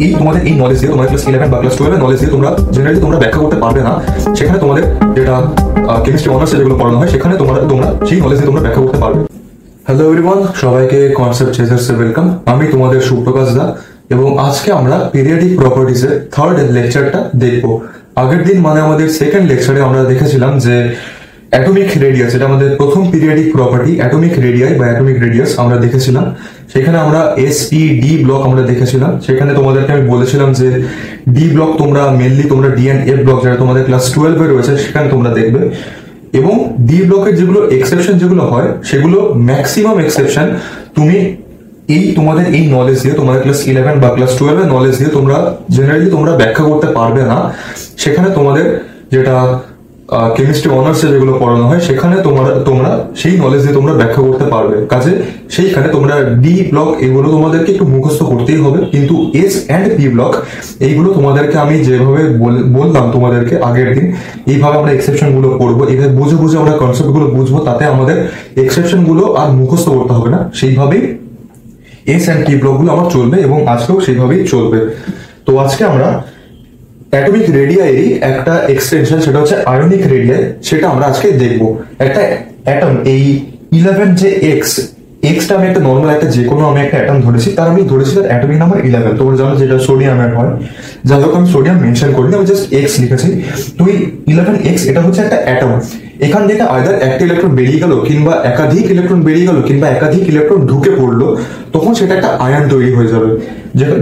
এই তোমাদের এই নলেজ দিয়ে তোমাদের ক্লাস 11 বা ক্লাস 12 এর নলেজ দিয়ে তোমরা জেনারেলি তোমরা ব্যাখ্যা করতে পারবে না। সেখানে তোমাদের যেটা কেমিস্ট্রি অনার্সে যেগুলো পড়ানো হয় সেখানে তোমরা সেই নলেজ দিয়ে তোমরা ব্যাখ্যা করতে পারবে। হ্যালো এভরিওয়ান, সবাইকে কনসেপ্ট চেজার্সে ওয়েলকাম। আমি তোমাদের সুপ্রকাশ দা এবং আজকে আমরা পিরিয়ডিক প্রপার্টিজের থার্ড লেকচারটা দেখবো। আগের দিন মানে আমাদের সেকেন্ড লেকচারে আমরা দেখেছিলাম যে অ্যাটমিক রেডিয়াস, এটা আমাদের প্রথম পিরিয়ডিক প্রপার্টি অ্যাটমিক রেডিয়াই বা অ্যাটমিক রেডিয়াস আমরা দেখেছিলাম। সেখানে আমরা এস-পি-ডি ব্লক আমরা দেখেছিলাম। সেখানে তোমাদেরকে আমি বলেছিলাম যে ডি ব্লক তোমরা মেনলি তোমরা ডি এন্ড এফ ব্লক যেটা তোমাদের ক্লাস 12 এ রয়েছে সেখানে তোমরা দেখবে, এবং ডি ব্লকের যেগুলো এক্সেপশন যেগুলো হয় সেগুলো ম্যাক্সিমাম এক্সেপশন তুমি তোমাদের এই নলেজ দিয়ে তোমাদের ক্লাস 11 বা ক্লাস 12 এর নলেজ দিয়ে তোমরা জেনারেলি তোমরা ব্যাখ্যা করতে পারবে না। সেখানে তোমাদের যেটা কেমিস্ট্রি অনার্সে যেগুলো পড়ানো হয় সেখানে তোমরা সেই নলেজ দিয়ে তোমরা ব্যাখ্যা করতে পারবে। কাজে সেইখানে তোমরা ডি ব্লক এগুলো তোমাদেরকে একটু মুখস্থ করতেই হবে, কিন্তু এস অ্যান্ড পি ব্লক এইগুলো তোমাদেরকে আমি যেভাবে বললাম তোমাদেরকে আগের দিন, এইভাবে আমরা এক্সেপশন গুলো পড়বো, এইভাবে বুঝে বুঝে আমরা কনসেপ্ট গুলো বুঝবো, তাতে আমাদের এক্সেপশন গুলো আর মুখস্থ করতে হবে না। সেইভাবেই এস অ্যান্ড পি ব্লক গুলো আমার চলবে এবং আজকেও সেইভাবেই চলবে। তো আজকে আমরা অ্যাটমিক রেডিয়াইয়েরই একটা এক্সটেনশন, সেটা হচ্ছে আয়নিক রেডিয়াই, সেটা আমরা আজকে দেখবো। একটা অ্যাটম এই 11 যে এক্সটা আমি একটা নর্মাল একটা যে কোনো আমি একটা অ্যাটম ধরেছি, তার আমি ধরেছি তার অ্যাটমিক নাম্বার 11। তোমরা জানো যেটা সোডিয়ামের হয়, যাই হোক আমি সোডিয়াম মেনশন করিনি, আমি জাস্ট এক্স লিখেছি। তো এই 11x এটা হচ্ছে একটা অ্যাটম। এখান থেকে আইদার একটা ইলেকট্রন বেরিয়ে গেল কিংবা একাধিক ইলেকট্রন বেরিয়ে গেল কিংবা একাধিক ইলেকট্রন ঢুকে পড়লো, তখন সেটা একটা আয়ন তৈরি হয়ে যাবে।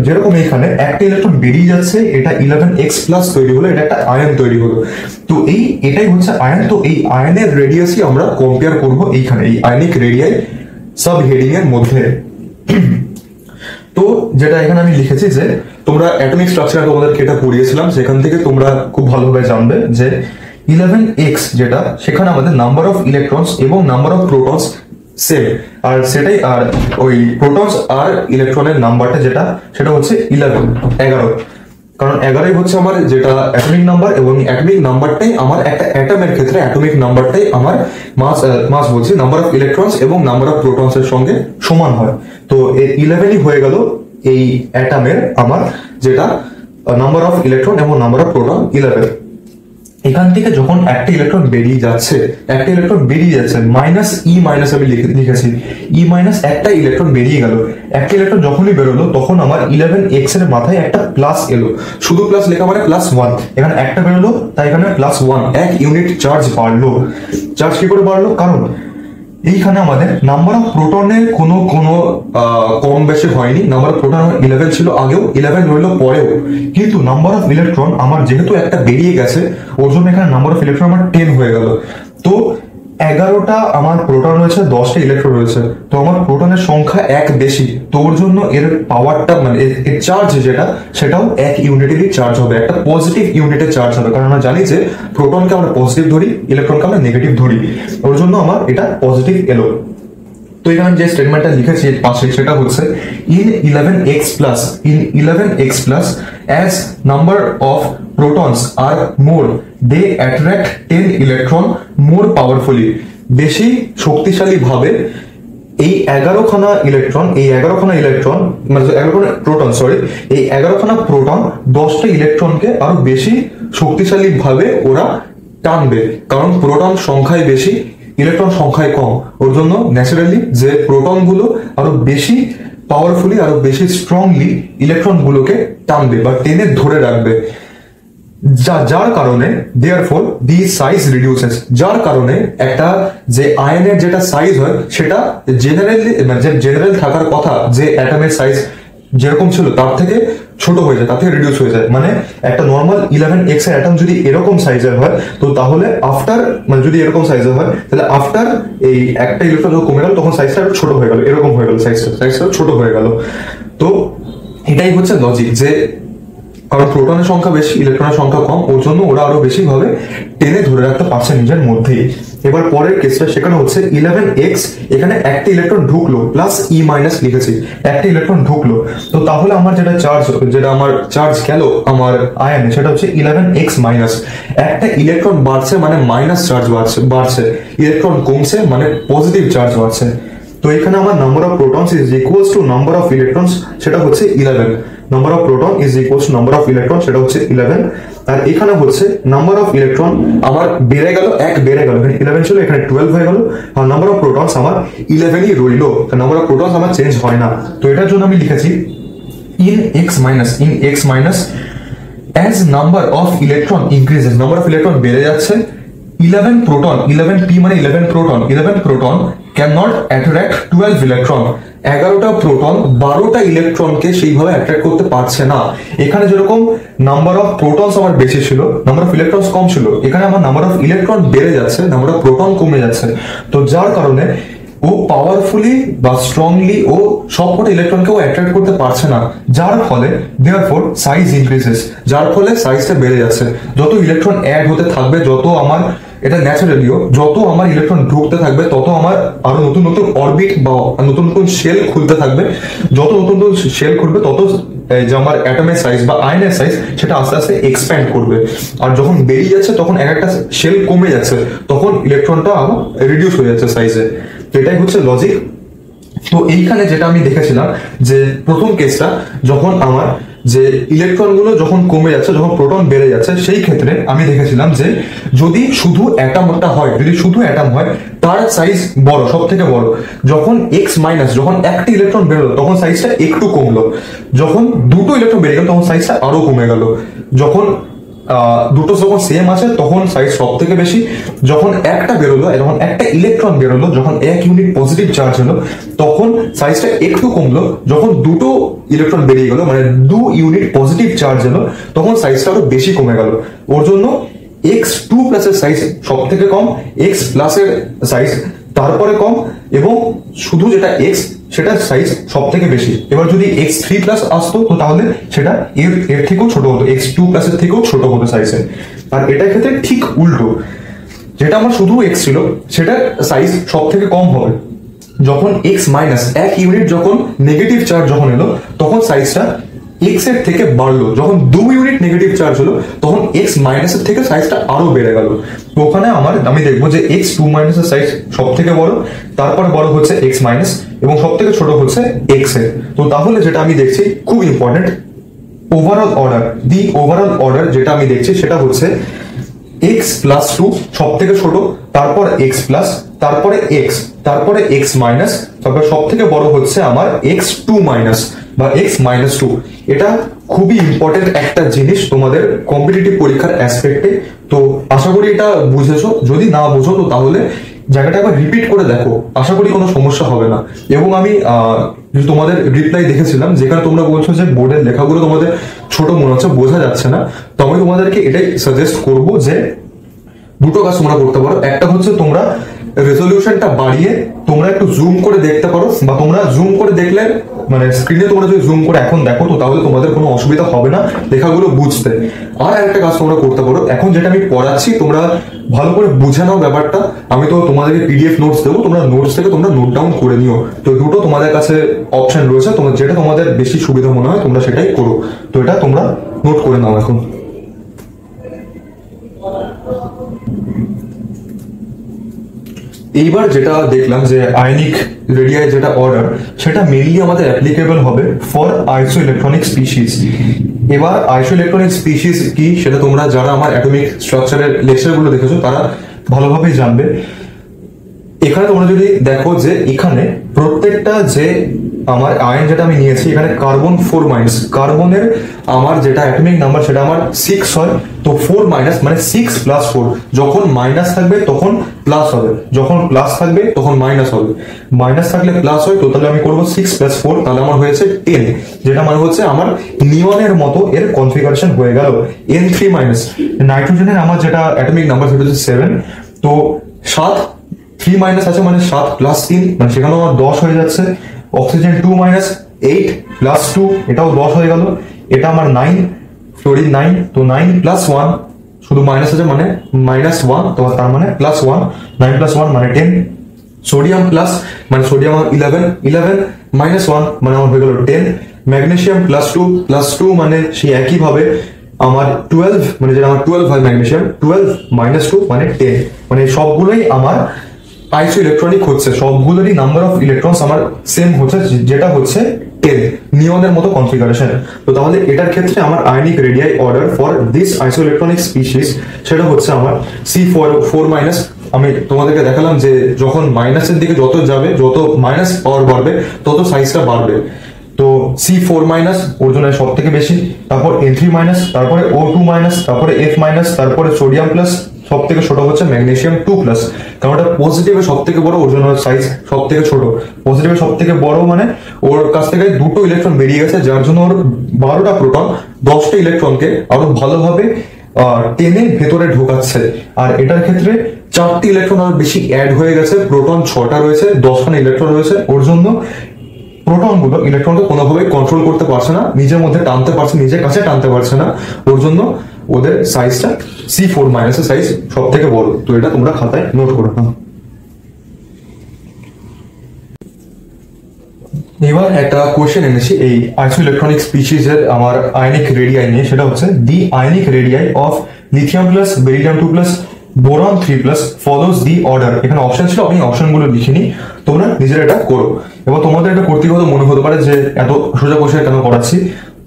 যেরকম এখানে একটা ইলেকট্রন বেরিয়ে যাচ্ছে, এটা 11x প্লাস তৈরি হলো, এটা একটা আয়ন তৈরি হলো। তো এটাই হচ্ছে আয়ন। তো এই আয়নের রেডিয়াসই আমরা কম্পেয়ার করবো এইখানে এই আয়নিক রেডিয়াই সাব হেডিং এর মধ্যে। তো যেটা এখানে আমি লিখেছি যে তোমরা অ্যাটমিক স্ট্রাকচার তোমাদেরকে এটা পড়িয়েছিলাম, সেখান থেকে তোমরা খুব ভালোভাবে জানবে যে 11x যেটা, সেখানে আমাদের নাম্বার অফ ইলেকট্রনস এবং নাম্বার অফ প্রোটনস সেম, আর সেটাই আর ওই প্রোটনস আর ইলেকট্রনের নাম্বারটা যেটা সেটা হচ্ছে 11, কারণ 11ই হচ্ছে আমার যেটা অ্যাটমিক নাম্বার, এবং অ্যাটমিক নাম্বারটাই আমার একটা অ্যাটমের ক্ষেত্রে অ্যাটমিক নাম্বারটাই আমার মাস বলছি নাম্বার অফ ইলেকট্রনস এবং নাম্বার অফ প্রোটনস এর সঙ্গে সমান হয়। তো 11ই হয়ে গেল এই অ্যাটমের আমার যেটা নাম্বার অফ ইলেকট্রন এবং নাম্বার অফ প্রোটন 11। এখান থেকে যখন একটা ইলেকট্রন বেরিয়ে যাচ্ছে মাইনাস ই মাইনাস আমি লিখেছি ই মাইনাস, একটা ইলেকট্রন বেরিয়ে গেল। একটা ইলেকট্রন যখনই বেরোলো তখন আমার 11x এর মাথায় একটা প্লাস এলো, শুধু প্লাস লেখা মানে +1। এখানে একটা বেরোলো তাই এখানে +1, 1 ইউনিট চার্জ বাড়লো। চার্জ কি করে বাড়লো? কারণ এইখানে আমাদের নাম্বার অফ প্রোটনের কোনো কম বেশি হয়নি। নাম্বার অফ প্রোটন 11 ছিল আগেও, 11 রইলো পরেও, কিন্তু নাম্বার অফ ইলেকট্রন আমার যেহেতু একটা বেরিয়ে গেছে, ওর জন্য এখানে নাম্বার অফ ইলেকট্রন আমার 10 হয়ে গেল। তো 11টা আমার প্রোটন রয়েছে, 10টা ইলেকট্রন রয়েছে, তো আমার প্রোটনের সংখ্যা 1 বেশি, তো ওর জন্য এর পাওয়ারটা মানে এর চার্জ যেটা সেটাও 1 ইউনিটেরই চার্জ হবে, একটা পজিটিভ ইউনিটের চার্জ হবে। কারণ আমরা জানি যে প্রোটনকে আমরা পজিটিভ ধরি, ইলেকট্রনকে আমরা নেগেটিভ ধরি, ওর জন্য আমার এটা পজিটিভ এলো। তো এখানে যে স্টেটমেন্টটা লিখেছি পাশে সেটা হচ্ছে in 11x plus as number of protons are more, they attract 10 electron more powerfully। বেশি শক্তিশালী ভাবে এই 11খানা ইলেকট্রন মানে 11খানা প্রোটন এই 11খানা প্রোটন 10টা ইলেকট্রনকে আরো বেশি শক্তিশালী ভাবে ওরা টানবে, কারণ প্রোটন সংখ্যায় বেশি ইলেকট্রন সংখ্যায় কম, ওর জন্য ন্যাচারালি যে প্রোটন গুলো আরো বেশি পাওয়ারফুলি আরো বেশি স্ট্রংলি ইলেকট্রন গুলোকে টানবে বা টেনে ধরে রাখবে, যার কারণে therefore the size reduces, যার কারণে একটা যে আয়নের যেটা সাইজ হয় সেটা জেনারেল থাকার কথা যে অ্যাটমের সাইজ যেরকম ছিল তার থেকে ছোট হয়ে যায়, তার থেকে রিডিউস হয়ে যায়। মানে একটা নর্মাল 11x এর অ্যাটম যদি এরকম সাইজের হয়, তো তাহলে আফটার মানে যদি এরকম সাইজের হয়, তাহলে আফটার এই একটা ইলেকট্রন যখন কমে গেল তখন সাইজটা ছোট হয়ে গেল, এরকম হয়ে গেল, সাইজটা ছোট হয়ে গেল। তো এটাই হচ্ছে লজিক, যে কারণ প্রোটনের সংখ্যা বেশি ইলেকট্রনের সংখ্যা কম, ওর জন্য ওরা আরো বেশি ভাবে টেনে ধরে রাখতে পারছে নিজের মধ্যেই। এবার পরের কেসটা সেখানে হচ্ছে 11x, এখানে একটা ইলেকট্রন ঢুকলো প্লাস ই মাইনাস লিখেছি, একটা ইলেকট্রন ঢুকলো, তো তাহলে আমার যেটা চার্জ গেল আমার আয়নে সেটা হচ্ছে 11x মাইনাস। একটা ইলেকট্রন বাড়ছে মানে মাইনাস চার্জ বাড়ছে, ইলেকট্রন কমছে মানে পজিটিভ চার্জ বাড়ছে। তো এখানে আমার number of protons is equals to number of electrons, সেটা হচ্ছে 11। Number of proton is equals to number of electron, সেটা হচ্ছে 11। আর এখানে হচ্ছে নাম্বার অফ ইলেকট্রন আমার বেড়ে গেল, এক বেড়ে গেল, এখানে 11 ছিল এখানে 12 হয়ে গেল, আর নাম্বার অফ প্রোটনস আমার 11ই রইল, নাম্বার অফ প্রোটনস আমার চেঞ্জ হয় না। তো এটার জন্য আমি লিখেছি in x minus as number of electron increases, number of electron বেড়ে যাচ্ছে, 11 proton, 11p মানে 11 proton cannot attract 12 electron, 11টা proton 12টা ইলেকট্রনকে সেইভাবে অ্যাট্রাক্ট করতে পারছে না। এখানে যেরকম নাম্বার অফ প্রোটনস আমার বেশি ছিল, নাম্বার অফ ইলেকট্রনস কম ছিল, এখানে আমার নাম্বার অফ ইলেকট্রন বেড়ে যাচ্ছে, নাম্বার অফ প্রোটন কমে যাচ্ছে। তো যার কারণে ও পাওয়ারফুলি বা স্ট্রংলি ও সবকটা ইলেকট্রনকে ও অ্যাট্রাক্ট করতে পারছে না, যার ফলে দেয়ারফর সাইজ ইনক্রিজেস, যার ফলে সাইজটা বেড়ে যাচ্ছে। যত ইলেকট্রন অ্যাড হতে থাকবে, যত আমার এটা ন্যাচারালিও যত আমার ইলেকট্রন ঢুকতে থাকবে, তত আমার আরো নতুন নতুন অরবিট বা নতুন নতুন শেল খুলতে থাকবে, যত নতুন নতুন শেল খুলবে তত যে আমার অ্যাটমের সাইজ বা আয়নের সাইজ সেটা আস্তে আস্তে এক্সপ্যান্ড করবে। আর যখন বেরিয়ে যাচ্ছে তখন এক একটা শেল কমে যাচ্ছে, তখন ইলেকট্রনটা রিডিউস হয়ে যাচ্ছে সাইজে। তো এটাই হচ্ছে লজিক। তো এইখানে যেটা আমি দেখেছিলাম যে প্রথম কেসটা যখন আমার যে ইলেকট্রনগুলো যখন কমে যাচ্ছে, যখন প্রোটন বেড়ে যাচ্ছে, সেই ক্ষেত্রে আমি দেখেছিলাম যে যদি শুধু অ্যাটমটা হয়, যদি শুধু অ্যাটম হয় তার সাইজ বড়, সব থেকে বড়। যখন এক্স মাইনাস, যখন একটা ইলেকট্রন বেরোলো তখন সাইজটা একটু কমলো, যখন দুটো ইলেকট্রন বেড়ে গেল তখন সাইজটা আরো কমে গেল, যখন দুটো যখন সেম আছে তখন সাইজ সব থেকে বেশি, যখন একটা বেরোলো, যখন একটা ইলেকট্রন বেরোলো, যখন 1 ইউনিট পজিটিভ চার্জ হলো তখন সাইজটা একটু কমলো, যখন দুটো ইলেকট্রন বেরিয়ে গেল মানে 2 ইউনিট পজিটিভ চার্জ হলো তখন সাইজটা আরো বেশি কমে গেল। ওর জন্য x2 প্লাসের সাইজ সব থেকে কম, x প্লাসের সাইজ তারপরে কম, এবং শুধু যেটা x সেটার সাইজ সব থেকে বেশি। এবার যদি x3 প্লাস আসতো তো তাহলে সেটা এর থেকেও ছোট হতো, x2 প্লাসের থেকেও ছোট হতো সাইজে। আর এটার ক্ষেত্রে ঠিক উল্টো, যেটা আমার শুধু x ছিল সেটার সাইজ সব থেকে কম হবে, যখন x মাইনাস 1 ইউনিট যখন নেগেটিভ চার্জ যখন এলো তখন সাইজটা x এর থেকে বাড়লো, যখন 2 ইউনিট নেগেটিভ চার্জ হলো তখন x মাইনাসের থেকে সাইজটা আরো বেড়ে গেল। তো ওখানে আমি দেখবো যে x2 মাইনাসের সাইজ সব থেকে বড়, তারপরে বড় হচ্ছে x মাইনাস, এবং সব থেকে ছোট হচ্ছে x এর। তো তাহলে যেটা আমি দেখছি খুব ইম্পর্টেন্ট, ওভারঅল অর্ডার, দি ওভারঅল অর্ডার যেটা আমি দেখছি সেটা হচ্ছে x প্লাস 2 সব থেকে ছোট, তারপর x প্লাস, তারপরে x, তারপরে x মাইনাস, তারপর সব থেকে বড় হচ্ছে আমার x2 মাইনাস বা x মাইনাস 2। এটা খুবই ইম্পর্টেন্ট একটা জিনিস তোমাদের কম্পিটিটিভ পরীক্ষার অ্যাসপেক্টে। তো আশা করি এটা বুঝেছো, যদি না বুঝো তো তাহলে জায়গাটা একবার রিপিট করে দেখো, আশা করি কোনো সমস্যা হবে না। এবং আমি তোমাদের রিপ্লাই দেখেছিলাম যেখানে তোমরা বলছো যে বোর্ডের লেখাগুলো তোমাদের ছোট মনে হচ্ছে, বোঝা যাচ্ছে না, তো আমি তোমাদেরকে এটাই সাজেস্ট করবো যে দুটো কাজ তোমরা করতে পারো। একটা হচ্ছে তোমরা রেজলিউশনটা বাড়িয়ে তোমরা একটু জুম করে দেখতে পারো, বা তোমরা জুম করে দেখলে মানে স্ক্রিনে তোমরা যদি জুম করে এখন দেখো তো তাহলে তোমাদের কোনো অসুবিধা হবে না লেখাগুলো বুঝতে। আর একটা কাজ তোমরা করতে পারো, এখন যেটা আমি পড়াচ্ছি তোমরা ভালো করে বুঝে নাও ব্যাপারটা, আমি তো তোমাদেরকে পিডিএফ নোটস দেবো, তোমরা নোটস থেকে তোমরা নোট ডাউন করে নিও। তো দুটো তোমাদের কাছে অপশন রয়েছে, তোমরা যেটা তোমাদের বেশি সুবিধা মনে হয় তোমরা সেটাই করো। তো এটা তোমরা নোট করে নাও এখন। এইবার যেটা দেখলাম যে আয়নিক রেডিয়াই যেটা অর্ডার, সেটা মেইনলি আমাদের অ্যাপ্লিকেবল হবে ফর আইসো ইলেকট্রনিক স্পিসিস। এবার আইসো ইলেকট্রনিক স্পিসিস কি সেটা তোমরা যারা আমার অ্যাটমিক স্ট্রাকচারের লেকচারগুলো দেখেছো তারা ভালোভাবেই জানবে। এখানে তোমরা যদি দেখো যে এখানে প্রত্যেকটা যে আমার আয়ন যেটা আমি নিয়েছি, এখানে কার্বন 4 মাইনাস, কার্বনের আমার যেটা অ্যাটমিক নাম্বার সেটা আমার 6 হয়। তো 4 মাইনাস মানে 6 প্লাস 4, যখন মাইনাস থাকবে তখন প্লাস হবে, যখন প্লাস থাকবে তখন মাইনাস হবে, মাইনাস থাকলে প্লাস হয়। তো তাহলে আমি করবো 6 প্লাস 4, তাহলে আমার হয়েছে 10, যেটা মানে হচ্ছে আমার নিয়নের মতো এর কনফিগারেশন হয়ে গেল। N3 মাইনাস নাইট্রোজেনের আমার যেটা অ্যাটমিক নাম্বার সেটা হচ্ছে 7, তো 7 3 মাইনাস আছে মানে 7 প্লাস 3 মানে সেখানে আমার 10 হয়ে যাচ্ছে। অক্সিজেন 2 মাইনাস 8 প্লাস 2 এটাও 10 হয়ে গেল। এটা আমার 9, ফ্লোরিন 9, তো 9 প্লাস 1 শুধু মাইনাস আছে মানে মাইনাস 1, তো তার মানে প্লাস 1, 9 প্লাস 1 মানে 10। সোডিয়াম প্লাস মানে সোডিয়াম 11 মাইনাস 1 মানে আমার হয়ে গেল 10। ম্যাগনেসিয়াম প্লাস 2 মানে সেই একই ভাবে আমার 12 মানে যেটা আমার 12 হয় ম্যাগনেসিয়াম, 12 মাইনাস 2 মানে 10, মানে সবগুলোই আমার আইসো ইলেকট্রনিক হচ্ছে, সবগুলোরই নাম্বার অফ ইলেকট্রনস আমার সেম হচ্ছে যেটা হচ্ছে 10। 10 নিয়নের মতো কনফিগারেশন। তো তাহলে এটার ক্ষেত্রে আমার ionic radii order for this isoelectronic species সেটা হচ্ছে আমার C4 আমি তোমাদেরকে দেখালাম যে যখন মাইনাসের দিকে যত যাবে, যত মাইনাস পাওয়ার বাড়বে তত সাইজটা বাড়বে। তো C4 ওর জন্য সব থেকে বেশি, তারপর N3 তারপরে O2 তারপরে F তারপরে সোডিয়াম প্লাস, সব থেকে ছোট হচ্ছে ম্যাগনেসিয়াম 2+, কারণ এটা পজিটিভে সব থেকে বড়, ওর জন্য সাইজ সব থেকে ছোট। পজিটিভে সব থেকে বড় মানে ওর কাছ থেকে 2টো ইলেকট্রন বেরিয়ে গেছে, যার জন্য ওর 12টা প্রোটন 10টা ইলেকট্রনকে আরো ভালোভাবে টেনে ভেতরে ঢোকাচ্ছে। আর এটার ক্ষেত্রে 4টি ইলেকট্রন আরো বেশি অ্যাড হয়ে গেছে, প্রোটন 6টা রয়েছে, 10খানা ইলেকট্রন রয়েছে, ওর জন্য প্রোটনগুলো ইলেকট্রনকে কোনোভাবে কন্ট্রোল করতে পারছে না, নিজের মধ্যে টানতে পারছে, নিজের কাছে টানতে পারছে না, ওর জন্য ওদের সাইজটা C4 এর সাইজ সব থেকে বড়। তো এটা তোমরা খাতায় নোট করে নাও। এবার একটা কোশ্চেন এনেছি এই আইসোইলেকট্রনিক স্পিসিস এর আমার আয়নিক রেডিয়াই নিয়ে, সেটা হচ্ছে the ionic radii of lithium plus, beryllium 2+, boron 3+ follows the order. এখানে অপশন ছিল, আমি অপশনগুলো লিখিনি, তোমরা নিজেরা এটা করো। এবার তোমাদের এটা করতে হয়তো মনে হতে পারে যে এত সোজা কোশ্চেন কেন করাচ্ছি।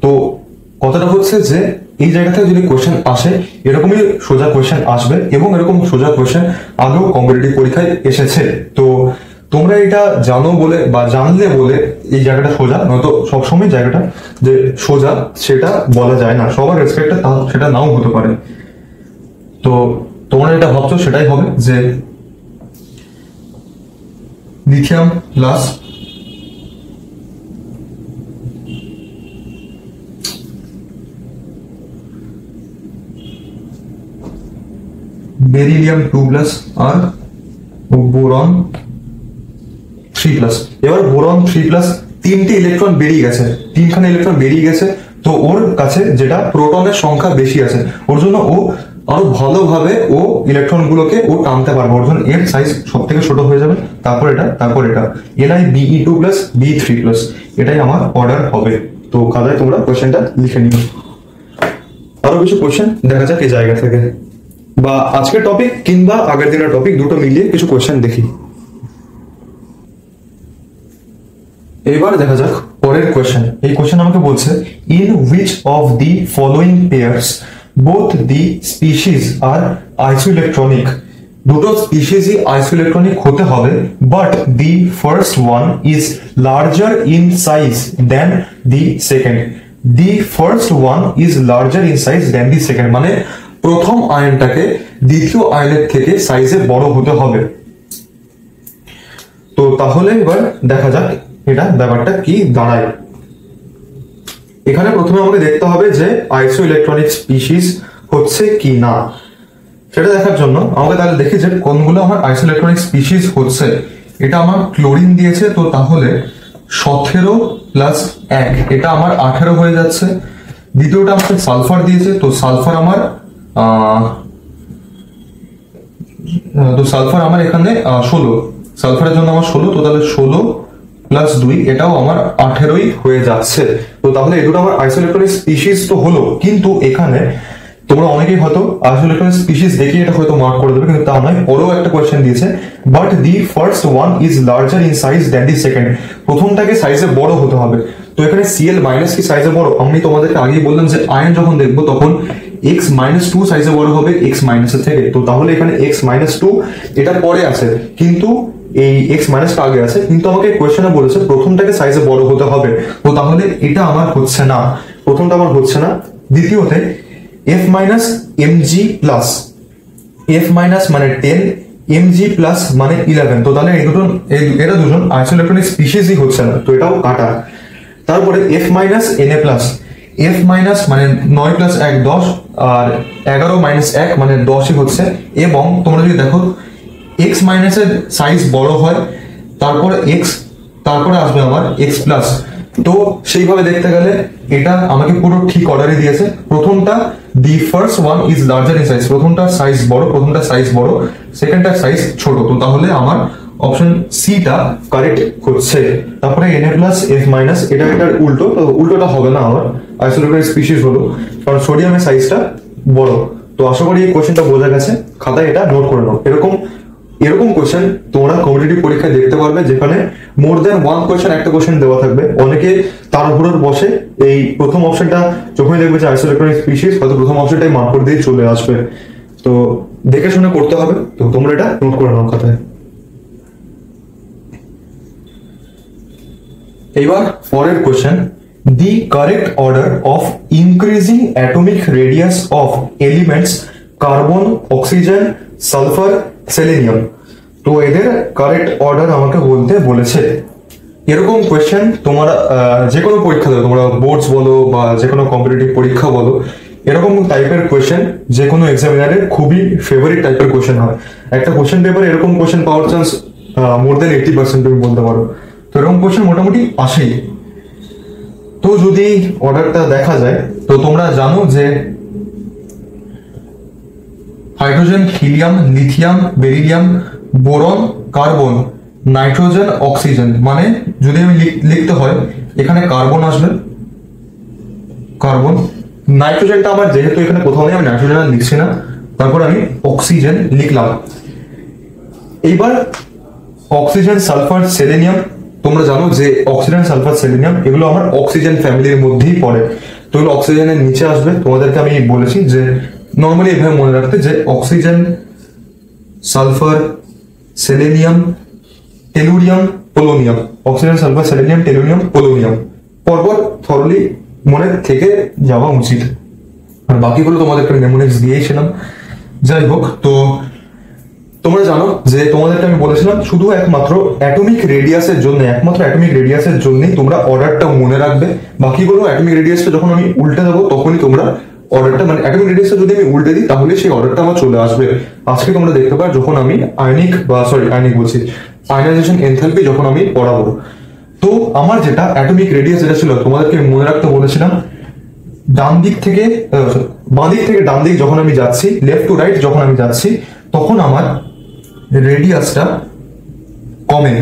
তো কথাটা হচ্ছে যে এই জায়গা থেকে যদি কোশ্চেন আসে, এরকমই সোজা কোশ্চেন আসবে, এবং এরকম সোজা কোশ্চেন আগেও কম্পিটিটিভ পরীক্ষায় এসেছে। তো তোমরা এটা জানো বলে বা জানলে বলে এই জায়গাটা সোজা, নয়তো সবসময় জায়গাটা যে সোজা সেটা বলা যায় না, সবার রেসপেক্টে সেটা নাও হতে পারে। তো তোমরা এটা ভাবছো সেটাই হবে যে লিথিয়াম প্লাস বেরিলিয়াম 2+ আর বোরন 3+। এবার বোরন 3+ 3টে ইলেকট্রন বেরিয়ে গেছে, 3খানা ইলেকট্রন বেরিয়ে গেছে। তো ওর কাছে যেটা প্রোটনের সংখ্যা বেশি আছে, ওর জন্য ও আরো ভালোভাবে ও ইলেকট্রন গুলোকে ও টানতে পারবে, ওর জন্য এর সাইজ সব থেকে ছোট হয়ে যাবে, তারপর এটা, তারপর এটা, Li Be2+ Be3+, এটাই আমার অর্ডার হবে। তো খাতায় তোমরা কোশ্চেনটা লিখে নিও। আরো কিছু কোশ্চেন দেখা যাক এই জায়গা থেকে, বা আজকের টপিক কিংবা আগের দিনের টপিক দুটো মিলিয়ে কিছু কোশ্চেন দেখি। এবার দেখা যাক পরের কোশ্চেন। এই কোশ্চেন আমাকে বলছে in which of the following pairs both the species are isoelectronic. দুটো স্পিসিসই আইসোইলেকট্রনিক হতে হবে, but the first one is larger in size than the second. The first one is larger in size than the second মানে প্রথম আয়নটাকে দ্বিতীয় আয়নের থেকে সাইজে বড় হতে হবে। তো তাহলে এবার দেখা যাক এটা ব্যাপারটা কি দাঁড়ায়। এখানে প্রথমে আমাকে দেখতে হবে যে আইসোইলেকট্রনিক স্পিসিস হচ্ছে কি না, সেটা দেখার জন্য আমাকে তাহলে দেখি যে কোনগুলো আমার আইসোইলেকট্রনিক স্পিসিস হচ্ছে। এটা আমার ক্লোরিন দিয়েছে, তো তাহলে 17+1 এটা আমার 18 হয়ে যাচ্ছে। দ্বিতীয়টা আমাকে সালফার দিয়েছে, তো সালফার আমার এখানে 16, সালফারের জন্য আমার 16, তো তাহলে 16+2 এটাও আমার 18ই হয়ে যাচ্ছে। তো তাহলে এই দুটো আমার আইসোইলেকট্রনিক স্পিসিস তো হলো, কিন্তু এখানে তোমরা অনেকেই হয়তো আইসোইলেকট্রনিক স্পিসিস দেখে এটা হয়তো মার্ক করে দেবে, কিন্তু তা নয়। পরেও একটা কোয়েশ্চেন দিয়েছে, but the first one is larger in size than the second. প্রথমটাকে সাইজে বড় হতে হবে। তো এখানে Cl- কি সাইজে বড়? আমি তোমাদেরকে আগেই বললাম যে আয়ন যখন দেখবো তখন X-2 সাইজে বড় হবে X- এর থেকে। তো তাহলে এখানে X-2 এটা পরে আছে, কিন্তু এই X- টা আগে আছে, কিন্তু আমাকে কোয়েশ্চেনে বলেছে প্রথমটাকে সাইজে বড় হতে হবে। তো তাহলে এটা আমার হচ্ছে না, প্রথমটা আমার হচ্ছে না। দ্বিতীয়তে F- Mg+, F- মানে 10, Mg+ মানে 11। তো তাহলে এরা দুজন আইসোইলেকট্রনিক স্পিসিসই হচ্ছে না, তো এটাও কাটা। তারপরে F- Na+, F- মানে 9+1 10, আর 11 - 1 মানে 10ই হচ্ছে। এবং তোমরা যদি দেখো X- এর সাইজ বড় হয়, তারপরে আসবে আমার X+। তো সেইভাবে দেখতে গেলে এটা আমাকে পুরো ঠিক অর্ডারে দিয়েছে। প্রথমটা the first one is larger in size, প্রথমটার সাইজ বড়, সেকেন্ডটার সাইজ ছোট। তো তাহলে আমার অপশন সি টা কারেক্ট হচ্ছে। তারপরে Na+, F- এটার উল্টো, তো উল্টোটা হবে না আমার, আইসোইলেকট্রনিক স্পিসিস হলো, কারণ সোডিয়ামের সাইজটা বড়। তো আশা করি এই কোশ্চেনটা বোঝা গেছে, খাতায় এটা নোট করে নাও। এরকম এরকম কোশ্চেন তোমরা কম্পিটিটিভ পরীক্ষায় দেখতে পারবে যেখানে মোর দ্যান ওয়ান কোশ্চেন একটা কোশ্চেন দেওয়া থাকবে। অনেকে তাড়াহুড়োর বসে এই প্রথম অপশনটা যখনই দেখবে যে আইসোলেটরি স্পিসিস, হয়তো প্রথম অপশনটাই মার্ক করে দিয়ে চলে আসবে। তো দেখে শুনে করতে হবে, তো তোমরা এটা নোট করে নাও খাতায়। এবার পরের question, the correct order of increasing atomic radius of elements carbon, oxygen, sulphur, selenium. তো এদের কারেক্ট অর্ডার আমাকে বলতে বলেছে। এরকম কোয়েশ্চেন তোমরা যে কোনো পরীক্ষা দেবে, তোমরা বোর্ডস বলো বা যে কোনো কম্পিটিটিভ পরীক্ষা বলো, এরকম টাইপের কোয়েশ্চেন যে কোনো এক্সামিনারের খুবই ফেভারিট টাইপের কোয়েশ্চেন হয়। একটা কোয়েশ্চেন পেপারে এরকম কোয়েশ্চেন পাওয়ার চান্স মোর দেন 80% তুমি বলতে পারো। তো এরকম কোয়েশ্চেন মোটামুটি আসেই। তো যদি অর্ডারটা দেখা যায়, তো তোমরা জানো যে hydrogen, helium, lithium, beryllium, boron, carbon, nitrogen, oxygen. মানে যদি আমি লিখতে হয়, এখানে কার্বন আসবে, কার্বন। নাইট্রোজেনটা আমার যেহেতু এখানে কোথাও নেই, আমি নাইট্রোজেন লিখছি না, তারপর আমি অক্সিজেন লিখলাম। এইবার অক্সিজেন, সালফার, সেলেনিয়াম। তোমরা জানো যে অক্সিজেন, সালফার, সেলেনিয়াম এগুলো আমার অক্সিজেন ফ্যামিলির মধ্যেই পড়ে। তো এগুলো অক্সিজেনের নিচে আসবে। তোমাদেরকে আমি বলেছি যে নর্মালি এভাবে মনে রাখতে যে oxygen, sulphur, selenium, tellurium, polonium. Oxygen, sulphur, selenium, tellurium, polonium পরপর থরলি মনে থেকে যাওয়া উচিত। আর বাকিগুলো তোমাদেরকে নেমোনিক্স দিয়েছিলাম। যাই হোক, তো তোমরা জানো যে তোমাদেরকে আমি বলেছিলাম শুধু একমাত্র অ্যাটমিক রেডিয়াসের জন্যই তোমরা অর্ডারটা মনে রাখবে। বাকিগুলো অ্যাটমিক রেডিয়াসটা যখন আমি উল্টে দেবো তখনই তোমরা অর্ডারটা, মানে অ্যাটমিক রেডিয়াসটা যদি আমি উল্টে দিই তাহলে সেই অর্ডারটা আমার চলে আসবে। আজকে তোমরা দেখতে পারো যখন আমি আয়নাইজেশন এনথালপি যখন আমি পড়াবো, তো আমার যেটা অ্যাটমিক রেডিয়াস যেটা ছিল তোমাদেরকে মনে রাখতে বলেছিলাম, বাঁ দিক থেকে ডান দিক যখন আমি যাচ্ছি, লেফট টু রাইট যখন আমি যাচ্ছি, তখন আমার রেডিয়াসটা কমে।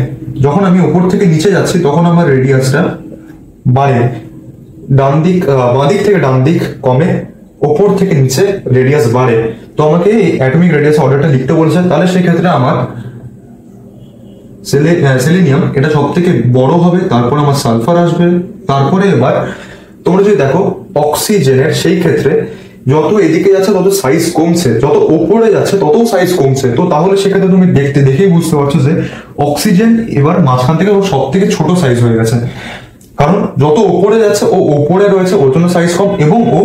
যখন আমি উপর থেকে নিচে যাচ্ছি তখন আমার রেডিয়াসটা বাড়ে। বাঁ দিক থেকে ডান দিক কমে, ওপর থেকে নিচে রেডিয়াস বাড়ে। তো আমাকে অ্যাটমিক রেডিয়াস অর্ডারটা লিখতে বলেছে। তাহলে সেই ক্ষেত্রে আমার সেলেনিয়াম এটা সব থেকে বড় হবে, তারপর আমার সালফার আসবে, তারপরে এবার তোমরা যদি দেখো অক্সিজেনের সেই ক্ষেত্রে যত এদিকে যাচ্ছে তত সাইজ কমছে, যত উপরে যাচ্ছে তত সাইজ কমছে। তো তাহলে সেক্ষেত্রে তুমি দেখেই বুঝতে পারছো যে অক্সিজেন এবার মাঝখান থেকে সব থেকে ছোট সাইজ হয়ে গেছে। কারণ যত উপরে যাচ্ছে ও উপরে রয়েছে, ওর জন্য সাইজ কম, এবং ও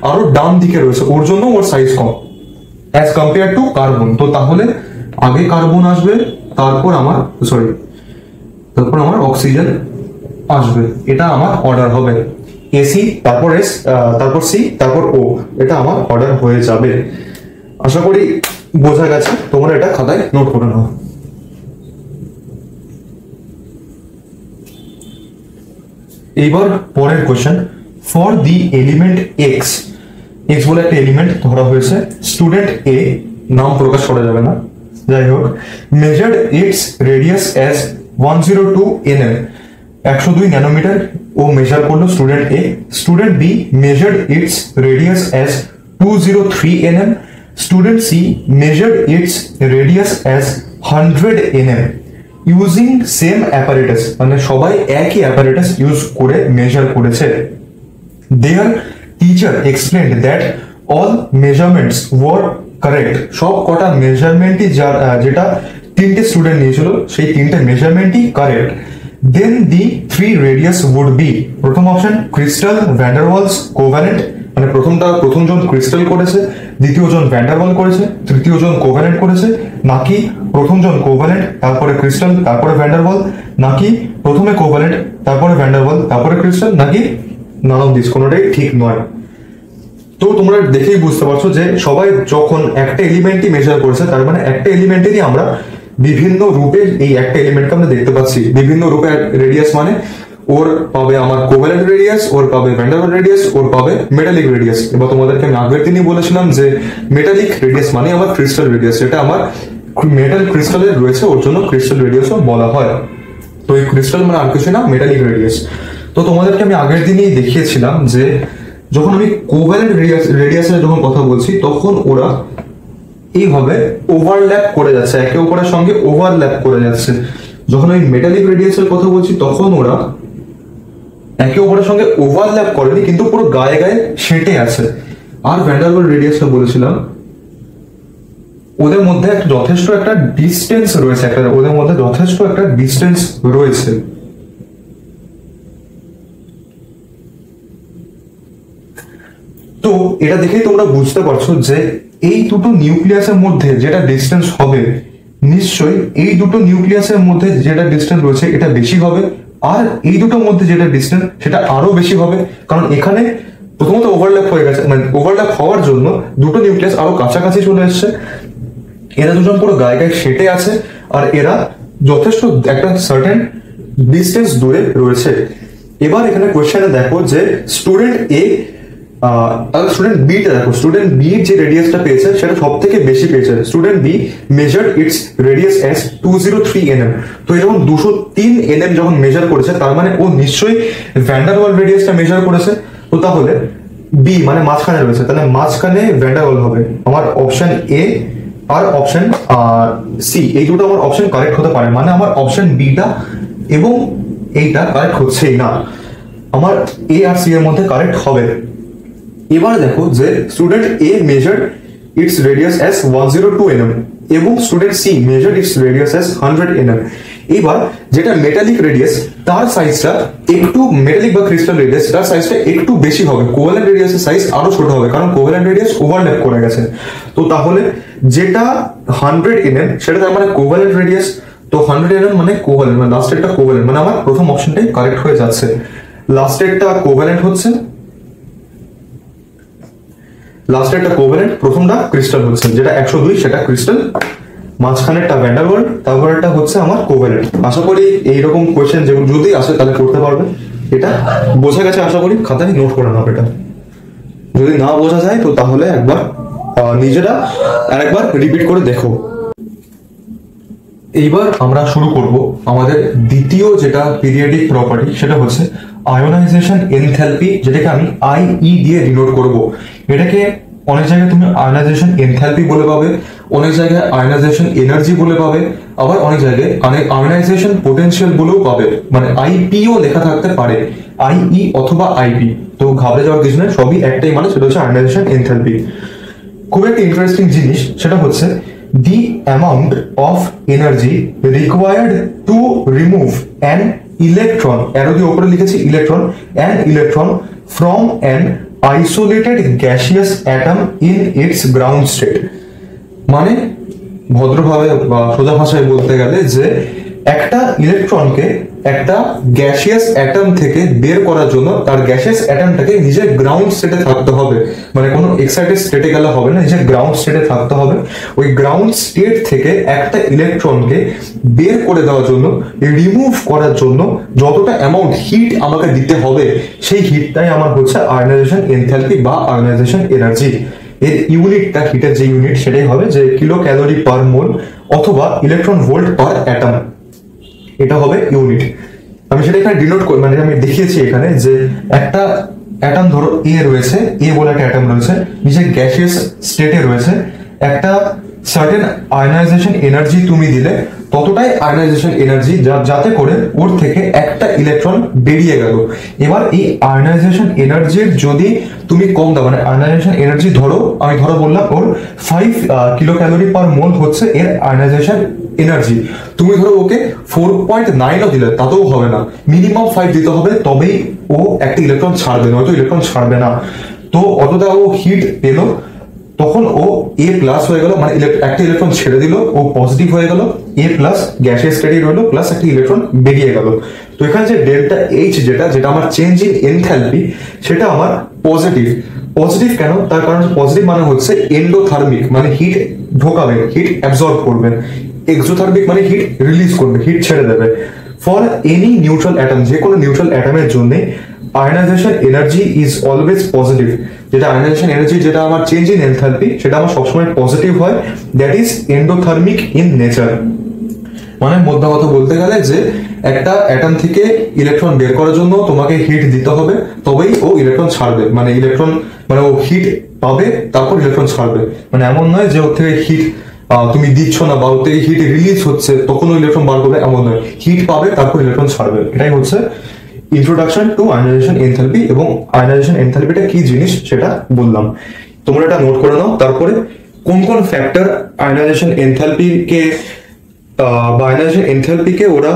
আরো ডান দিকে রয়েছে, ওর জন্য ওর সাইজ কম অ্যাজ কম্পেয়ার টু কার্বন। তো তাহলে আগে কার্বন আসবে, তারপর আমার অক্সিজেন আসবে। এটা আমার অর্ডার হবে। এসি, তারপর এস, তারপর সি, তারপর ও। এটা আমার অর্ডার হয়ে যাবে। আশা করি বোঝা গেছে। তোমরা এটা খাতায় নোট করে নাও। এইবার পরের question, for the element x বলে একটা এলিমেন্ট ধরা হয়েছে, স্টুডেন্ট এ, নাম প্রকাশ করা যাবে না, যাই হোক, measured its radius as 102 nm, 102 nanometre ও মেজার করলো student A. Student B measured its radius as 203 nm, student C measured its radius as 100 nm using same apparatus. মানে সবাই একই অ্যাপারেটাস ইউজ করে মেজার করেছে। Their teacher explained that all measurements were correct. সব কটা মেজারমেন্টই যেটা তিনটে স্টুডেন্ট নিয়েছিল সেই তিনটে মেজারমেন্টই correct. Then the three radius would be, প্রথম অপশন ক্রিস্টাল, ভ্যান্ডারওয়ালস, কোভ্যালেন্ট। মানে প্রথম জন ক্রিস্টাল করেছে, দ্বিতীয় জন ভ্যান্ডারওয়াল করেছে, তৃতীয় জন কোভ্যালেন্ট করেছে, নাকি প্রথম জন কোভ্যালেন্ট তারপরে ক্রিস্টাল তারপরে ভ্যান্ডারওয়াল, নাকি প্রথমে কোভ্যালেন্ট তারপরে ভ্যান্ডারওয়াল তারপরে ক্রিস্টাল, নাকি নান অফ দিস, কোনোটাই ঠিক নয়। তো তোমরা দেখেই বুঝতে পারছো যে সবাই যখন একটা এলিমেন্টই মেজার করেছে, তার মানে একটা এলিমেন্টেরই আমরা বিভিন্ন রূপে এই একটা এলিমেন্টকে আমরা দেখতে পাচ্ছি। বিভিন্ন রূপে রেডিয়াস মানে ওর পাবে আমার কোভ্যালেন্ট রেডিয়াস, ওর পাবে ভ্যান্ডারওয়াল রেডিয়াস, ওর পাবে মেটালিক রেডিয়াস। এবার তোমাদেরকে আমি আগের দিনই বলেছিলাম যে মেটালিক রেডিয়াস মানে আমার ক্রিস্টাল রেডিয়াস, যেটা আমার মেটাল ক্রিস্টালের রয়েছে ওর জন্য ক্রিস্টাল রেডিয়াসও বলা হয়। তো এই ক্রিস্টাল মানে আর কিছু না, মেটালিক রেডিয়াস। তো তোমাদেরকে আমি আগের দিনই দেখিয়েছিলাম যে যখন আমি কোভ্যালেন্ট রেডিয়াসের যখন কথা বলছি তখন ওরা এইভাবে ওভারল্যাপ করে যাচ্ছে, একে অপরের সঙ্গে ওভারল্যাপ করে যাচ্ছে। যখন আমি মেটালিক রেডিয়াসের কথা বলছি তখন ওরা একে অপরের সঙ্গে ওভারল্যাপ করেনি, কিন্তু পুরো গায়ে গায়ে সেঁটে আছে। আর ভ্যান ডার ওয়াল রেডিয়াসটা বলেছিলাম ওদের মধ্যে যথেষ্ট একটা ডিস্টেন্স রয়েছে, ওদের মধ্যে যথেষ্ট একটা ডিস্টেন্স রয়েছে। তো এটা দেখেই তোমরা বুঝতে পারছো যে এই দুটো নিউক্লিয়াসের মধ্যে যেটা ডিস্টেন্স হবে, নিশ্চয়ই এই দুটো নিউক্লিয়াসের মধ্যে যেটা ডিস্টেন্স রয়েছে এটা বেশি হবে, আর এই দুটোর মধ্যে যেটা ডিস্টেন্স সেটা আরো বেশি হবে। কারণ এখানে প্রথমত ওভারল্যাপ হয়ে গেছে, মানে ওভারল্যাপ হওয়ার জন্য দুটো নিউক্লিয়াস আরো কাছাকাছি চলে এসছে। এরা দুজন পুরো গায়ে গায়ে সেটে আছে, আর এরা যথেষ্ট একটা সার্টেন ডিস্টেন্স দূরে রয়েছে। এবার এখানে কোয়েশ্চেনে দেখো যে স্টুডেন্ট এ স্টুডেন্ট বি টা দেখো, স্টুডেন্ট বি যে রেডিয়াসটা পেয়েছে সেটা সব থেকে বেশি পেয়েছে। Student B measured its radius as 203 nm। তো এই যখন 203 nm যখন মেজার করেছে তার মানে ও নিশ্চয়ই ভ্যান ডার ওয়াল রেডিয়াসটা মেজার করেছে। তো তাহলে বি মানে মাঝখানে রয়েছে, তাহলে মাঝখানে ভ্যান ডার ওয়াল হবে। আমার অপশন এ আর অপশন সি এই দুটো আমার অপশন কারেক্ট হতে পারে, মানে আমার অপশন বিটা এবং এইটা কারেক্ট হচ্ছেই না, আমার এ আর সি এর মধ্যে কারেক্ট হবে। এবার দেখো যে student A measured its radius as 102 nm এবং student C measured its radius as 100 nm। এবার যেটা মেটালিক রেডিয়াস তার সাইজটা একটু, মেটালিক বা ক্রিস্টাল রেডিয়াস তার সাইজটা একটু বেশি হবে, কোভ্যালেন্ট রেডিয়াসের সাইজ আরো ছোট হবে, কারণ কোভ্যালেন্ট রেডিয়াস ওভারল্যাপ করে গেছে। তো তাহলে যেটা 100 nm সেটা তার মানে কোভ্যালেন্ট রেডিয়াস, তো 100 nm মানে কোভ্যালেন্ট, মানে লাস্টেরটা কোভ্যালেন্ট, মানে আমার প্রথম অপশনটাই কারেক্ট হয়ে যাচ্ছে। লাস্টেরটা কোভ্যালেন্ট হচ্ছে, লাস্টেরটা কোভ্যালেন্ট, প্রথমটা ক্রিস্টাল হচ্ছে, যেটা 102 সেটা ক্রিস্টাল, মাঝখানেরটা ভ্যান ডার ওয়াল, তারপরেরটা হচ্ছে আমার কোভ্যালেন্ট। আশা করি এইরকম কোয়েশ্চেন যেগুলো যদি আসে তাহলে করতে পারবে। এটা বোঝা গেছে আশা করি, খাতায় নোট করে নাও। এটা যদি না বোঝা যায় তো তাহলে একবার নিজেরা আরেকবার রিপিট করে দেখো। এইবার আমরা শুরু করব আমাদের দ্বিতীয় যেটা পিরিয়ডিক প্রপার্টি, সেটা হচ্ছে আয়োনাইজেশন এনথ্যালপি, যেটাকে আমি আইই দিয়ে ডিনোট করব। এটাকে অনেক জায়গায় তুমি আয়োনাইজেশন এনথ্যালপি বলে পাবে, অনেক জায়গায় আয়োনাইজেশন এনার্জি বলে পাবে, আবার অনেক জায়গায় আয়োনাইজেশন পোটেনশিয়াল বলেও পাবে, মানে আইপিও লেখা থাকতে পারে, আইই অথবা আইপি। তো ঘাবড়ে যাওয়ার কিছু নেই, সবই একটাই মানে, সেটা হচ্ছে আয়োনাইজেশন এনথ্যালপি। খুব একটা ইন্টারেস্টিং জিনিস, সেটা হচ্ছে the amount of energy required to remove an electron, arrow দিয়ে উপরে লিখেছি electron, an electron from an isolated gaseous atom in its ground state। মানে ভদ্রভাবে বা সোজা ভাষায় বলতে গেলে যে একটা ইলেকট্রনকে একটা গ্যাসিয়াস অ্যাটম থেকে বের করার জন্য তার গ্যাসিয়াস অ্যাটমটাকে নিজের গ্রাউন্ড স্টেটে থাকতে হবে, মানে কোনো এক্সাইটেড স্টেটে গেলে হবে না, নিজের গ্রাউন্ড স্টেটে থাকতে হবে। ওই গ্রাউন্ড স্টেট থেকে একটা ইলেকট্রনকে বের করে দেওয়ার জন্য, রিমুভ করার জন্য যতটা অ্যামাউন্ট হিট আমাকে দিতে হবে, সেই হিটটাই আমার হচ্ছে আয়োনাইজেশন এনথ্যালপি বা আয়োনাইজেশন এনার্জি। এর ইউনিটটা, হিটের যে ইউনিট সেটাই হবে যে কিলো ক্যালোরি পার মোল অথবা ইলেকট্রন ভোল্ট পার অ্যাটম, এটা হবে ইউনিট। আমি সেটা এখানে ডিনোট করি, মানে আমি দেখিয়েছি এখানে যে একটা অ্যাটম ধরো এ রয়েছে, এ বলে একটা অ্যাটম রয়েছে, নিচে গ্যাসিয়াস স্টেটে রয়েছে, একটা সার্টেন আয়োনাইজেশন এনার্জি তুমি দিলে ততটাই আয়োনাইজেশন এনার্জি যাতে করে ওর থেকে একটা ইলেকট্রন বেরিয়ে গেল। এবার এই আয়োনাইজেশন এনার্জির যদি তুমি কম দাও, মানে আয়োনাইজেশন এনার্জি ধরো, আমি ধরো বললাম ওর 5 কিলো ক্যালোরি পার মোল হচ্ছে এর আয়োনাইজেশন এনার্জি, তুমি ধরো ওকে 4.9ও দিলে তাতেও হবে না, মিনিমাম 5 দিতে হবে, তবেই ও একটা ইলেকট্রন ছাড়বে, নয়তো ইলেকট্রন ছাড়বে না। তো অতটা ও হিট পেলো, তখন ও এ প্লাস হয়ে গেল, মানে একটা ইলেকট্রন ছেড়ে দিল, ও পজিটিভ হয়ে গেল, এ প্লাস গ্যাসিয়াস স্টেটে রইলো, প্লাস একটা ইলেকট্রন বেরিয়ে গেল। তো এখানে যে ডেল্টা এইচ যেটা আমার চেঞ্জ ইন এনথ্যালপি, সেটা আমার পজিটিভ। পজিটিভ কেন? তার কারণ পজিটিভ মানে হচ্ছে এন্ডোথার্মিক, মানে হিট ঢোকাবে, হিট অ্যাবজর্ব করবে, এক্সোথার্মিক মানে হিট রিলিজ করবে, হিট ছেড়ে দেবে। ফর এনি নিউট্রাল অ্যাটম, যে কোনো নিউট্রাল অ্যাটমের জন্য ionization energy is always positive. যেটা আয়োনাইজেশন এনার্জি, যেটা আমার চেঞ্জ ইন এনথ্যালপি, সেটা আমার সবসময় পজিটিভ হয়, that is endothermic in nature. মানে মোদ্দা কথা বলতে গেলে যে একটা অ্যাটম থেকে ইলেকট্রন বের করার জন্য তোমাকে হিট দিতে হবে, তবেই ও ইলেকট্রন ছাড়বে। মানে ও হিট পাবে তারপর ইলেকট্রন ছাড়বে। মানে এমন নয় যে ওর থেকে হিট তুমি দিচ্ছ না বা ওর থেকে হিট রিলিজ হচ্ছে তখন ইলেকট্রন বার করবে, এমন নয়। হিট পাবে তারপর ইলেকট্রন ছাড়বে। এটাই হচ্ছে ইন্ট্রোডাকশন টু আয়নাইজেশন এনথালপি। এবং আয়নাইজেশন এনথালপিটা কি জিনিস সেটা বললাম, তোমরা এটা নোট করে নাও। তারপরে কোন কোন ফ্যাক্টর আয়নাইজেশন এনথালপিকে বা আয়নাইজেশন এনথালপিকে ওরা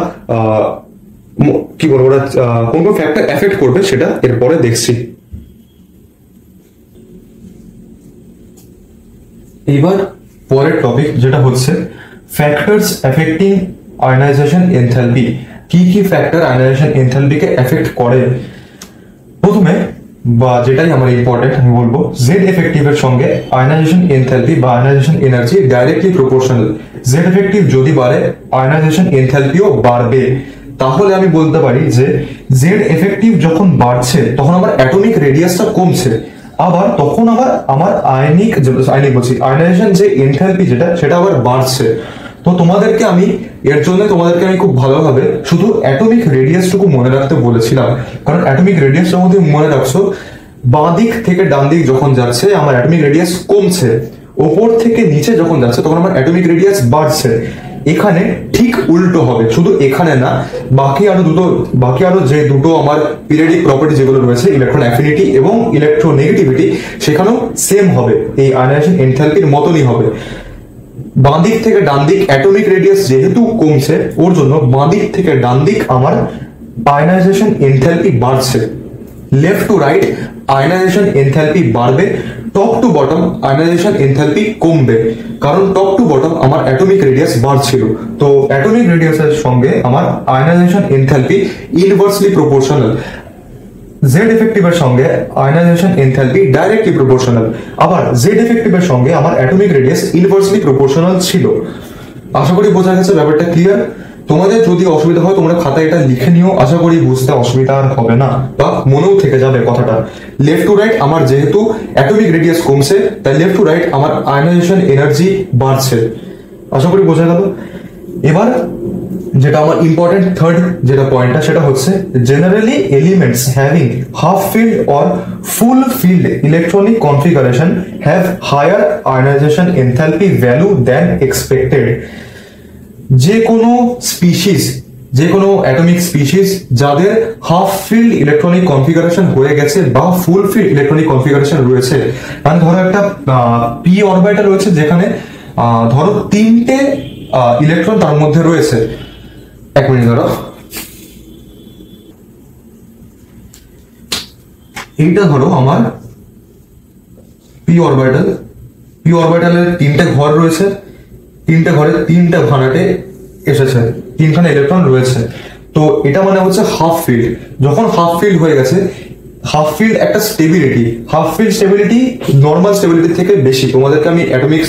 কি বলবো, ওরা কোন কোন ফ্যাক্টর এফেক্ট করবে সেটা এরপরে দেখছি। এবার পরের টপিক যেটা হচ্ছে ফ্যাক্টরস এফেক্টিং আয়নাইজেশন এনথালপি। কি কি ফ্যাক্টর আয়নাইজেশন এনথালপিকে এফেক্ট করে? প্রথমে বা যেটাই আমার ইম্পর্টেন্ট আমি বলবো, জেড এফেক্টিভের সঙ্গে আয়নাইজেশন এনথালপি বা ionisation energy directly proportional. Z effective যদি বাড়ে আয়নাইজেশন এনথালপিও বাড়বে। তাহলে আমি বলতে পারি যে জেড এফেক্টিভ যখন বাড়ছে তখন আমার অ্যাটমিক রেডিয়াসটা কমছে, আবার তখন আবার আমার আয়নাইজেশন যে এনথালপি সেটা আবার বাড়ছে। তো তোমাদেরকে আমি খুব ভালোভাবে শুধু অ্যাটমিক রেডিয়াসটুকু মনে রাখতে বলেছিলাম, কারণ অ্যাটমিক রেডিয়াসটা মধ্যে মনে রাখছো, বাঁ দিক থেকে ডান দিক যখন যাচ্ছে আমার অ্যাটমিক রেডিয়াস কমছে, ওপর থেকে নিচে যখন যাচ্ছে তখন আমার অ্যাটমিক রেডিয়াস বাড়ছে। এখানে ঠিক উল্টো হবে, শুধু এখানে না, বাকি আরো যে দুটো আমার পিরিয়ডিক প্রপার্টি যেগুলো রয়েছে, ইলেকট্রন অ্যাফিনিটি এবং ইলেকট্রোনেগেটিভিটি, সেখানেও সেম হবে, এই আয়নাইজেশন এনথালপির মতনই হবে। বাঁ দিক থেকে ডান দিক অ্যাটমিক রেডিয়াস যেহেতু কমছে, ওর জন্য বাঁ দিক থেকে ডান দিক আমার আয়নাইজেশন এনথালপি বাড়ছে। Left to right ionization enthalpy বাড়বে, top to bottom ionization enthalpy কমবে, কারণ টপ টু বটম আমার অ্যাটমিক রেডিয়াস বাড়ছিল। তো অ্যাটমিক রেডিয়াসের সঙ্গে আমার ionization enthalpy inversely proportional. Z এফেক্টিভের সঙ্গে আয়নাইজেশন এনথালপি ডাইরেক্টলি প্রপোর্শনাল, আবার জেড এফেক্টিভের সঙ্গে আমার অ্যাটমিক রেডিয়াস ইনভার্সলি প্রপোর্শনাল ছিল। আশা করি বোঝা গেছে ব্যাপারটা ক্লিয়ার। তোমাদের যদি অসুবিধা হয় তোমরা খাতায় এটা লিখে নিও, আশা করি বুঝতে অসুবিধা আর হবে না বা মনেও থেকে যাবে কথাটা। লেফট টু রাইট আমার যেহেতু অ্যাটমিক রেডিয়াস কমছে, তাই লেফট টু রাইট আমার আয়নাইজেশন এনার্জি বাড়ছে। আশা করি বোঝা গেল। এবার যেটা আমার ইম্পর্টেন্ট থার্ড যেটা পয়েন্টটা, সেটা হচ্ছে generally elements having half filled or full filled electronic configuration have higher ionization enthalpy value than expected. যে কোনো অ্যাটমিক স্পিসিস যাদের হাফ ফিল্ড ইলেকট্রনিক কনফিগারেশন হয়ে গেছে বা ফুল ফিল্ড ইলেকট্রনিক কনফিগারেশন রয়েছে, মানে ধরো একটা পি অরবিটাল রয়েছে যেখানে ধরো 3টে ইলেকট্রন তার মধ্যে রয়েছে। এক মিনিট, ধরো এইটা ধরো আমার পি অরবিটালের 3টে ঘর রয়েছে, 3টে ঘরে 3টে ভাড়াটে এসেছে, 3খানা ইলেকট্রন রয়েছে। তো এটা মানে হচ্ছে হাফ ফিল্ড। যখন হাফ ফিল্ড হয়ে গেছে, হাফ ফিল্ড একটা স্টেবিলিটি নর্মাল স্টেবিলিটি থেকে বেশি। তোমাদেরকে আমি অ্যাটমিক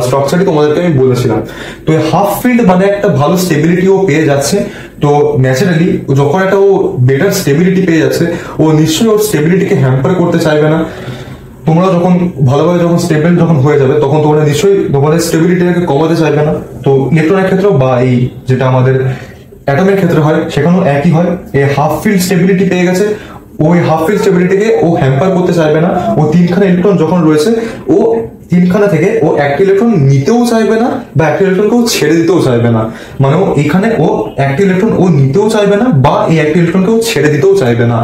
স্ট্রাকচারটি আমি বলেছিলাম। তো হাফ ফিল্ড মানে একটা ভালো স্টেবিলিটিও পেয়ে যাচ্ছে। তো ন্যাচারালি যখন একটা ও বেটার স্টেবিলিটি পেয়ে যাচ্ছে, ও নিশ্চয়ই ওর স্টেবিলিটিকে হ্যাম্পার করতে চাইবে না। তোমরা যখন ভালোভাবে স্টেবল হয়ে যাবে, তখন তোমরা নিশ্চয়ই তোমাদের স্টেবিলিটিটাকে কমাতে চাইবে না। তো ইলেকট্রনের ক্ষেত্রেও বা এই যেটা আমাদের অ্যাটমের ক্ষেত্রে হয়, সেখানেও একই হয়। এই হাফ ফিল্ড স্টেবিলিটি পেয়ে গেছে, ওই হাফ ফিল্ড স্টেবিলিটিকে ও হ্যাম্পার করতে চাইবে না। ও 3খানা ইলেকট্রন যখন রয়েছে, ও 3খানা থেকে ও একটা ইলেকট্রন নিতেও চাইবে না বা একটা ইলেকট্রনকে ও ছেড়ে দিতেও চাইবে না। মানে ও এখানে ও একটা ইলেকট্রন ও নিতেও চাইবে না বা এই একটা ইলেকট্রনকে ও ছেড়ে দিতেও চাইবে না।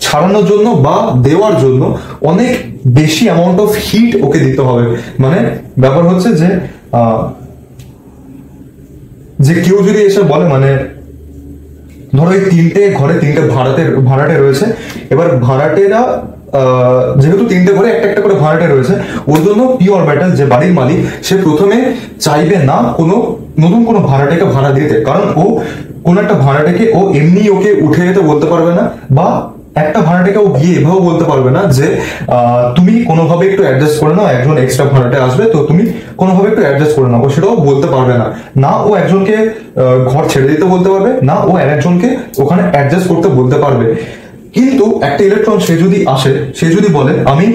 ছাড়ানোর জন্য বা দেওয়ার জন্য অনেক বেশি অ্যামাউন্ট অফ হিট ওকে দিতে হবে। মানে ব্যাপার হচ্ছে যে কেউ যদি এসে বলে, মানে ধরো এই 3টে ঘরে 3টে ভাড়াটে রয়েছে, এবার ভাড়াটেরা যেহেতু 3টে ঘরে একটা করে ভাড়াটে রয়েছে, ওর জন্য পি অরবিটাল যে বাড়ির মালিক, সে প্রথমে চাইবে না নতুন কোনো ভাড়াটেকে ভাড়া দিতে, কারণ ও কোন একটা ভাড়াটেকে ও এমনি ওকে উঠে যেতে বলতে পারবে না, বা একটা ভাড়াটেকে ও গিয়ে এভাবে বলতে পারবে না যে তুমি কোনোভাবে একটু অ্যাডজাস্ট করে নাও, একজন এক্সট্রা ভাড়াটে আসবে তো তুমি কোনোভাবে একটু অ্যাডজাস্ট করে নাও। সেটাও বলতে পারবে না। না ও একজনকে ঘর ছেড়ে দিতে বলতে পারবে, না ও আরেকজনকে ওখানে অ্যাডজাস্ট করতে বলতে পারবে। কিন্তু একটা ইলেকট্রন সে যদি আসে, সে যদি বলে আমি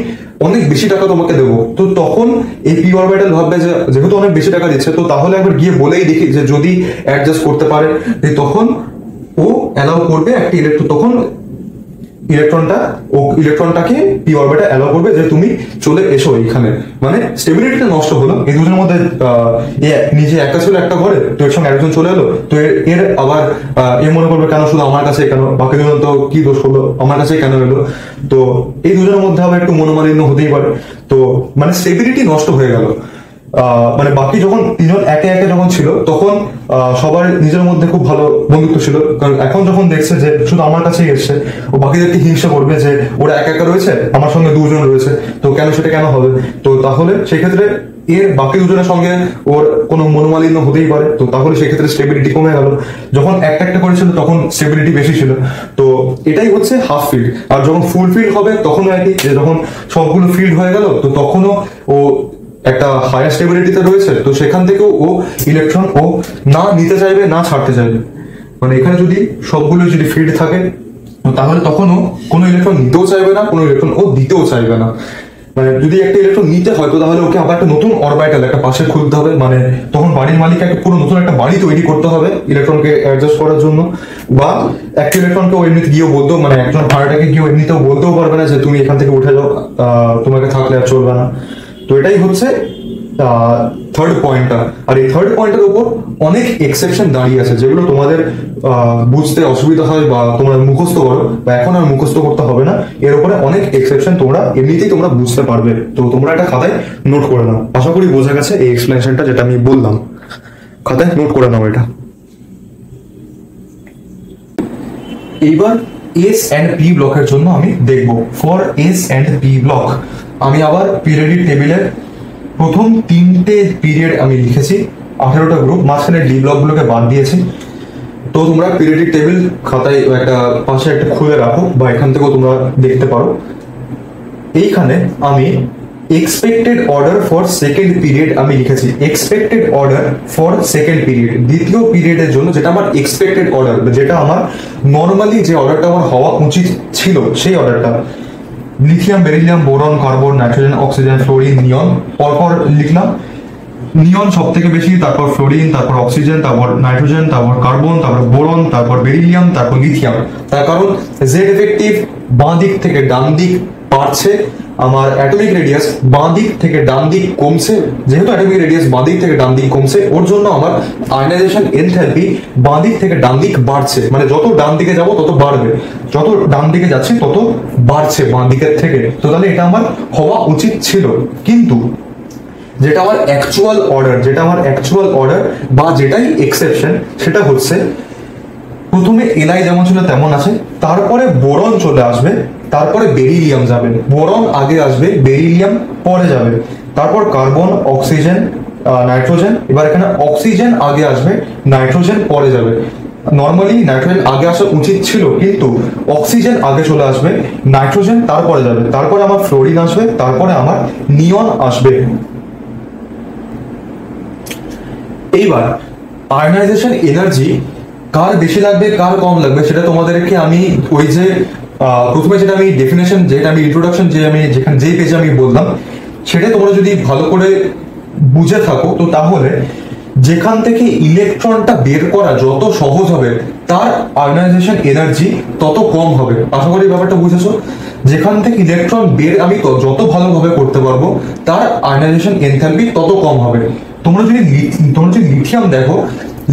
অনেক বেশি টাকা তোমাকে দেবো, তো তখন এই পি অরবিটাল ভাববে যে যেহেতু অনেক বেশি টাকা দিচ্ছে, তো তাহলে একবার গিয়ে বলেই দেখি যে যদি অ্যাডজাস্ট করতে পারে, তখন ও অ্যালাউ করবে একটা ইলেকট্রন, তখন ইলেকট্রনটাকে পি অরবিটাল অ্যালাউ করবে যে তুমি চলে এসো এইখানে। মানে স্টেবিলিটিটা নষ্ট হলো, এই দুজনের মধ্যে নিজে একা ছিল একটা ঘরে, তো এর সঙ্গে একজন চলে এলো, তো এর আবার এ মনে করবে কেন শুধু আমার কাছে, কেন বাকি দুজন তো কি দোষ করলো, আমার কাছে কেন এলো। তো এই দুজনের মধ্যে আবার একটু মনোমালিন্য হতেই পারে, তো মানে স্টেবিলিটি নষ্ট হয়ে গেল। মানে বাকি যখন তিনজন একে একে যখন ছিল, তখন সবার নিজের মধ্যে খুব ভালো বন্ধুত্ব ছিল, কারণ এখন যখন দেখছে যে শুধু আমার কাছেই এসছে, ও বাকিদেরকে হিংসা করবে যে ওরা একা একা রয়েছে, আমার সঙ্গে দুজন রয়েছে, তো কেন সেটা কেন হবে। তো তাহলে সেক্ষেত্রে এর বাকি দুজনের সঙ্গে ওর কোনো মনোমালিন্য হতেই পারে, তো তাহলে সেক্ষেত্রে স্টেবিলিটি কমে গেল। যখন একটা একটা করেছিল তখন স্টেবিলিটি বেশি ছিল। তো এটাই হচ্ছে হাফ ফিল্ড। আর যখন ফুল ফিল্ড হবে তখনও একই, যে যখন সবগুলো ফিল্ড হয়ে গেল, তো তখনও ও একটা হায়ার স্টেবিলিটিতে রয়েছে, তো সেখান থেকেও ও ইলেকট্রন ও না নিতে চাইবে না ছাড়তে চাইবে। মানে এখানে যদি সবগুলো যদি ফিল্ড থাকে, তাহলে তখনও কোনো ইলেকট্রন নিতেও চাইবে না, কোনো ইলেকট্রন ও দিতেও চাইবে না। মানে যদি একটা ইলেকট্রন নিতে হয়, তো তাহলে ওকে আবার একটা নতুন অরবিটাল একটা পাশে খুলতে হবে, মানে তখন বাড়ির মালিককে একটা পুরো নতুন একটা বাড়ি তৈরি করতে হবে ইলেকট্রনকে অ্যাডজাস্ট করার জন্য। বা একটা ইলেকট্রনকে ও এমনিতে গিয়েও বলতেও, মানে একজন ভাড়াটাকে গিয়েও এমনিতেও বলতেও পারবে না যে তুমি এখান থেকে উঠে যাও, তোমাকে থাকলে আর চলবে না। তো এটাই হচ্ছে থার্ড পয়েন্টটা। আর এই থার্ড পয়েন্টের উপর অনেক এক্সেপশন দাঁড়িয়ে আছে, যেগুলো তোমাদের বুঝতে অসুবিধা হয় বা তোমরা মুখস্থ করো, বা এখন আর মুখস্থ করতে হবে না। এর উপরে অনেক এক্সেপশন তোমরা এমনিতেই তোমরা বুঝতে পারবে, তো তোমরা একটা খাতায় নোট করে নাও। আশা করি বোঝা গেছে এই এক্সপ্লেনেশনটা যেটা আমি বললাম, খাতায় নোট করে নাও এটা। এইবার এস অ্যান্ড পি ব্লকের জন্য আমি দেখব। For S and P block আমি আবার পিরিয়ডিক টেবিলের প্রথম তিনটে পিরিয়ড আমি লিখেছি, 18টা গ্রুপ, মাঝখানে ডি ব্লকগুলোকে বাদ দিয়েছি। তো তোমরা পিরিয়ডিক টেবিল খাতায় একটা পাশে একটা খুলে রাখো, বা এখান থেকেও তোমরা দেখতে পারো। এইখানে আমি expected order for second period আমি লিখেছি, expected order for second period, দ্বিতীয় পিরিয়ডের জন্য যেটা আমার এক্সপেক্টেড অর্ডার, যেটা আমার নর্মালি যে অর্ডারটা আমার হওয়া উচিত ছিল সেই অর্ডারটা। Lithium, beryllium, boron, carbon, nitrogen, oxygen, fluorine, neon, পরপর লিখলাম। নিয়ন সব থেকে বেশি, তারপর ফ্লোরিন, তারপর অক্সিজেন, তারপর নাইট্রোজেন, তারপর কার্বন, তারপর বোরন, তারপর বেরিলিয়াম, তারপর লিথিয়াম। তার কারণ জেড এফেক্টিভ বাঁ দিক থেকে ডান দিক বাড়ছে, আমার অ্যাটমিক রেডিয়াস বাঁ দিক থেকে ডান দিক কমছে। যেহেতু অ্যাটমিক রেডিয়াস বাঁ দিক থেকে ডান দিক কমছে, ওর জন্য আমার আয়নাইজেশন এনথালপি বাঁ দিক থেকে ডান দিক বাড়ছে। মানে যত ডান দিকে যাব তত বাড়বে, যত ডান দিকে যাচ্ছে তত বাড়ছে বাঁ দিকের থেকে। তো তাহলে এটা আমার হওয়া উচিত ছিল, কিন্তু যেটা আমার অ্যাকচুয়াল অর্ডার বা যেটাই এক্সেপশন, সেটা হচ্ছে প্রথমে এনআই যেমন ছিল তেমন আছে, তারপরে বোরন চলে আসবে, তারপরে বেরিলিয়াম যাবে। বোরন আগে আসবে, বেরিলিয়াম পরে যাবে, তারপর কার্বন, অক্সিজেন, নাইট্রোজেন। এবার এখানে অক্সিজেন আগে আসবে, নাইট্রোজেন পরে যাবে। নর্মালি নাইট্রোজেন আগে আসা উচিত ছিল, কিন্তু অক্সিজেন আগে চলে আসবে, নাইট্রোজেন তারপরে যাবে, তারপরে আমার ফ্লোরিন আসবে, তারপরে আমার নিয়ন আসবে। এইবার আয়নাইজেশন এনার্জি কার বেশি লাগবে কার কম লাগবে সেটা তোমাদেরকে আমি ওই যে প্রথমে যেটা আমি ডেফিনেশন, যেটা আমি ইন্ট্রোডাকশন, যেখানে যে পেজে আমি বললাম, সেটা তোমরা যদি ভালো করে বুঝে থাকো, তো তাহলে যেখান থেকে ইলেকট্রনটা বের করা যত সহজ হবে, তার আয়নাইজেশন এনার্জি তত কম হবে। আশা করি ব্যাপারটা বুঝেছো। যেখান থেকে ইলেকট্রন বের আমি যত ভালোভাবে করতে পারবো, তার আয়নাইজেশন এনথালপি তত কম হবে। তোমরা যদি লিথিয়াম দেখো,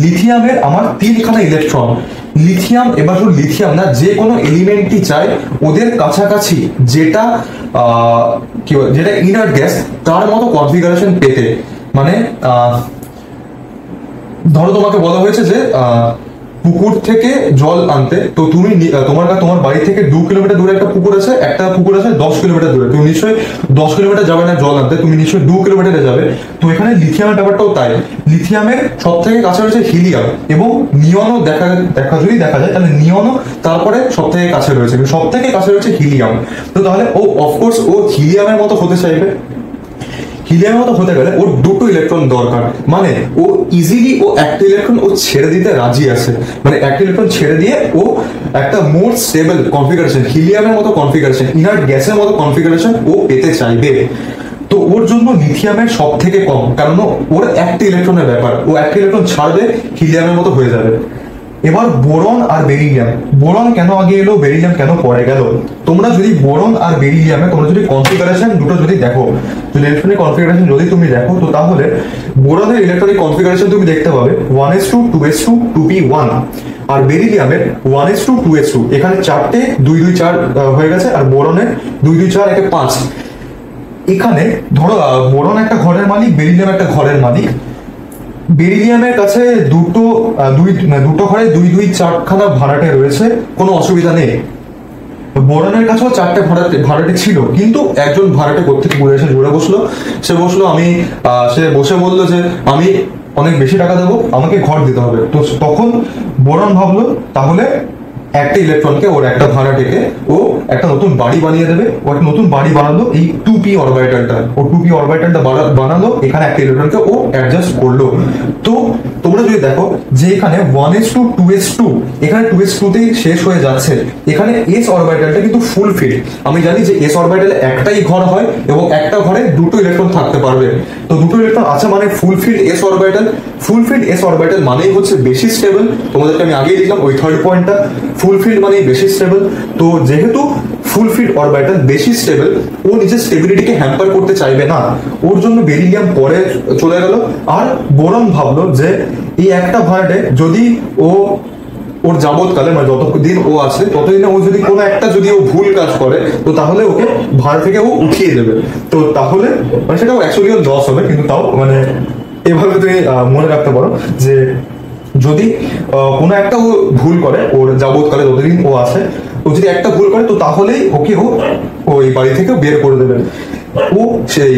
লিথিয়ামের আমার 3খানা ইলেকট্রন। লিথিয়াম, এবার শুধু লিথিয়াম না, যে কোনো এলিমেন্টই চায় ওদের কাছাকাছি যেটা যেটা ইনার গ্যাস, তার মতো কনফিগারেশন পেতে। মানে ধরো তোমাকে বলা হয়েছে যে পুকুর থেকে জল আনতে, তো তুমি তোমার বাড়ি থেকে 2 কিলোমিটার দূরে একটা পুকুর আছে 10 কিলোমিটার দূরে, তুমি নিশ্চয়ই 10 কিলোমিটার যাবে না জল আনতে, তুমি নিশ্চয়ই 2 কিলোমিটারে যাবে। তো এখানে লিথিয়ামের ব্যাপারটাও তাই। লিথিয়ামের সব থেকে কাছে রয়েছে হিলিয়াম, এবং নিয়নও যদি দেখা যায়, তাহলে নিয়নও তারপরে সব থেকে কাছে রয়েছে, সব থেকে কাছে রয়েছে হিলিয়াম। তো তাহলে ও অফকোর্স ও হিলিয়ামের মতো হতে চাইবে। হিলিয়ামের মতো হতে গেলে ওর দুটো ইলেকট্রন দরকার, মানে ও ইজিলি ও একটা ইলেকট্রন ও ছেড়ে দিতে রাজি আছে, মানে একটা ইলেকট্রন ছেড়ে দিয়ে ও একটা মোর স্টেবল কনফিগারেশন, হিলিয়ামের মতো কনফিগারেশন, ইনার্ট গ্যাসের মতো কনফিগারেশন ও পেতে চাইবে। তো ওর জন্য লিথিয়ামের সব থেকে কম, কারণ ওর একটা ইলেকট্রনের ব্যাপার, ও একটা ইলেকট্রন ছাড়বে হিলিয়ামের মতো হয়ে যাবে। এবার বোরন আর বেরিলিয়াম, বোরন কেন আগে এলো, বেরিলিয়াম কেন পরে গেল? তোমরা যদি বোরন আর বেরিলিয়ামে তোমরা যদি কনফিগারেশন দুটো যদি দেখো, যদি ইলেকট্রনিক কনফিগারেশন যদি তুমি দেখো, তো তাহলে বোরনের ইলেকট্রনিক কনফিগারেশন তুমি দেখতে পাবে 1s2 2s2 2p1, আর বেরিলিয়ামের 1s2 2s2, এখানে চারটে 2 2 4 হয়ে গেছে, আর বোরনের 2 2 4 1 5। এখানে ধরো বোরন একটা ঘরের মালিক, বেরিলিয়াম একটা ঘরের মালিক। বেরিলিয়ামের কাছে দুটো ঘরে 2 2 4 খানা ভাড়াটে রয়েছে, কোনো অসুবিধা নেই। বোরনের কাছেও 4টে ভাড়াটে ছিল, কিন্তু একজন ভাড়াটে কোত্থেকে ঘুরে এসে জুড়ে বসলো, সে বসে বললো যে আমি অনেক বেশি টাকা দেবো, আমাকে ঘর দিতে হবে। তো তখন বোরন ভাবলো তাহলে একটা ইলেকট্রনকে, ওর একটা ভাড়াটেকে ও একটা নতুন বাড়ি বানিয়ে দেবে। ও একটা নতুন বাড়ি বানালো এই 2p অরবিটালটা, ও 2p অরবিটালটা বানালো, এখানে একটা ইলেকট্রনকে ও অ্যাডজাস্ট করলো। তো তোমরা যদি দেখো যে এখানে 1s2 2s2, এখানে 2s2 তেই শেষ হয়ে যাচ্ছে, এখানে s অরবিটালটা কিন্তু ফুল ফিল। আমি জানি যে s অরবিটালে একটাই ঘর হয় এবং একটা ঘরে দুটো ইলেকট্রন থাকতে পারবে, তো দুটো ইলেকট্রন আছে মানে ফুল ফিল্ড s অরবিটাল। ফুল ফিল্ড s অরবিটাল মানেই হচ্ছে বেশি স্টেবল, তোমাদেরকে আমি আগেই দিলাম ওই থার্ড পয়েন্টটা, ফুলফিল্ড মানে বেশি স্টেবল। তো যেহেতু ফুলফিল্ড অরবিটাল বেশি স্টেবল, ও নিজের স্টেবিলিটিকে হ্যাম্পার করতে চাইবে না, ওর জন্য বেরিলিয়াম পরে চলে গেল। আর বোরন ভাবলো যে এই একটা ভাড়াটে যদি ওর যাবৎকালে, মানে যতদিন ও আছে ততদিনে ও যদি কোনো একটা যদি ও ভুল কাজ করে, তো তাহলে ওকে ভাড়া থেকে ও উঠিয়ে দেবে। তো তাহলে মানে সেটাও অ্যাকচুয়ালি লস হবে, কিন্তু তাও মানে এভাবে তুমি মনে রাখতে পারো যে যদি কোনো একটা ও ভুল করে, ওর যাবৎকালে যতদিন ও আছে, ও যদি একটা ভুল করে, তো তাহলেই ওকে ওই বাড়ি থেকে বের করে দেবেন। ও সেই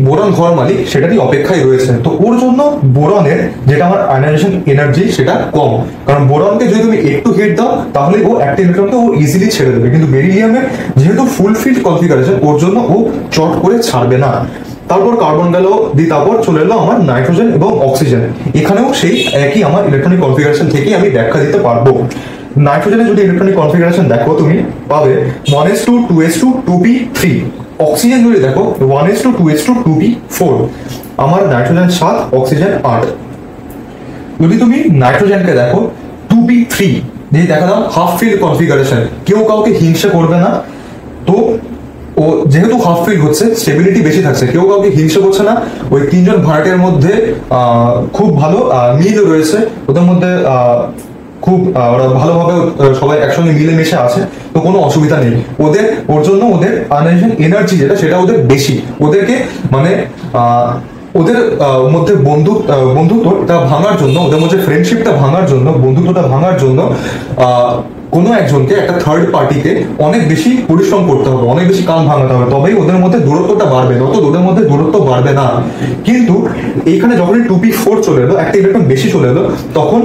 বোরন ঘর মালিক সেটারই অপেক্ষায় রয়েছে। তো ওর জন্য বোরনের যেটা আমার আয়নাইজেশন এনার্জি সেটা কম, কারণ বোরনকে যদি তুমি একটু হিট দাও তাহলে ও একটা ইলেকট্রনকে ও ইজিলি ছেড়ে দেবে, কিন্তু বেরিলিয়ামের যেহেতু ফুলফিল্ড কনফিগারেশন, ওর জন্য ও চট করে ছাড়বে না। তারপর কার্বন গেল, তারপর চলে এলো আমার নাইট্রোজেন এবং অক্সিজেন। এখানেও সেই একই আমার ইলেকট্রনিক কনফিগারেশন থেকে আমি ব্যাখ্যা দিতে পারবো। নাইট্রোজেনের যদি ইলেকট্রনিক কনফিগারেশন দেখো তুমি পাবে 1s2 2s2 2p3। অক্সিজেন যদি দেখো 1s2 2s2 2p4। আমার নাইট্রোজেন 7, অক্সিজেন 8। যদি তুমি নাইট্রোজেনকে দেখো 2p3 দিয়ে দেখা দাও হাফ ফিল্ড কনফিগারেশন, কেউ কাউকে হিংসা করবে না। তো ও যেহেতু হাফ ফিল্ড হচ্ছে, স্টেবিলিটি বেশি থাকছে, কেউ কাউকে হিংসা করছে না। ওই তিনজন ভাড়াটের মধ্যে খুব ভালো মিল রয়েছে, ওদের মধ্যে খুব ওরা ভালোভাবে সবাই একসঙ্গে মিলেমিশে আছে, তো কোনো অসুবিধা নেই ওর জন্য। ওদের আয়নাইজেশন এনার্জি যেটা সেটা ওদের বেশি, ওদেরকে মানে ওদের মধ্যে বন্ধুত্বটা ভাঙার জন্য, ওদের মধ্যে ফ্রেন্ডশিপটা ভাঙার জন্য, বন্ধুত্বটা ভাঙার জন্য কোনো একজনকে, একটা থার্ড পার্টিকে অনেক বেশি পরিশ্রম করতে হবে, অনেক বেশি কান ভাঙাতে হবে, তবেই ওদের মধ্যে দূরত্বটা বাড়বে, নয়তো ওদের মধ্যে দূরত্ব বাড়বে না। কিন্তু এইখানে যখনই 2p4 চলে এলো, একটা ইলেকট্রন বেশি চলে এলো, তখন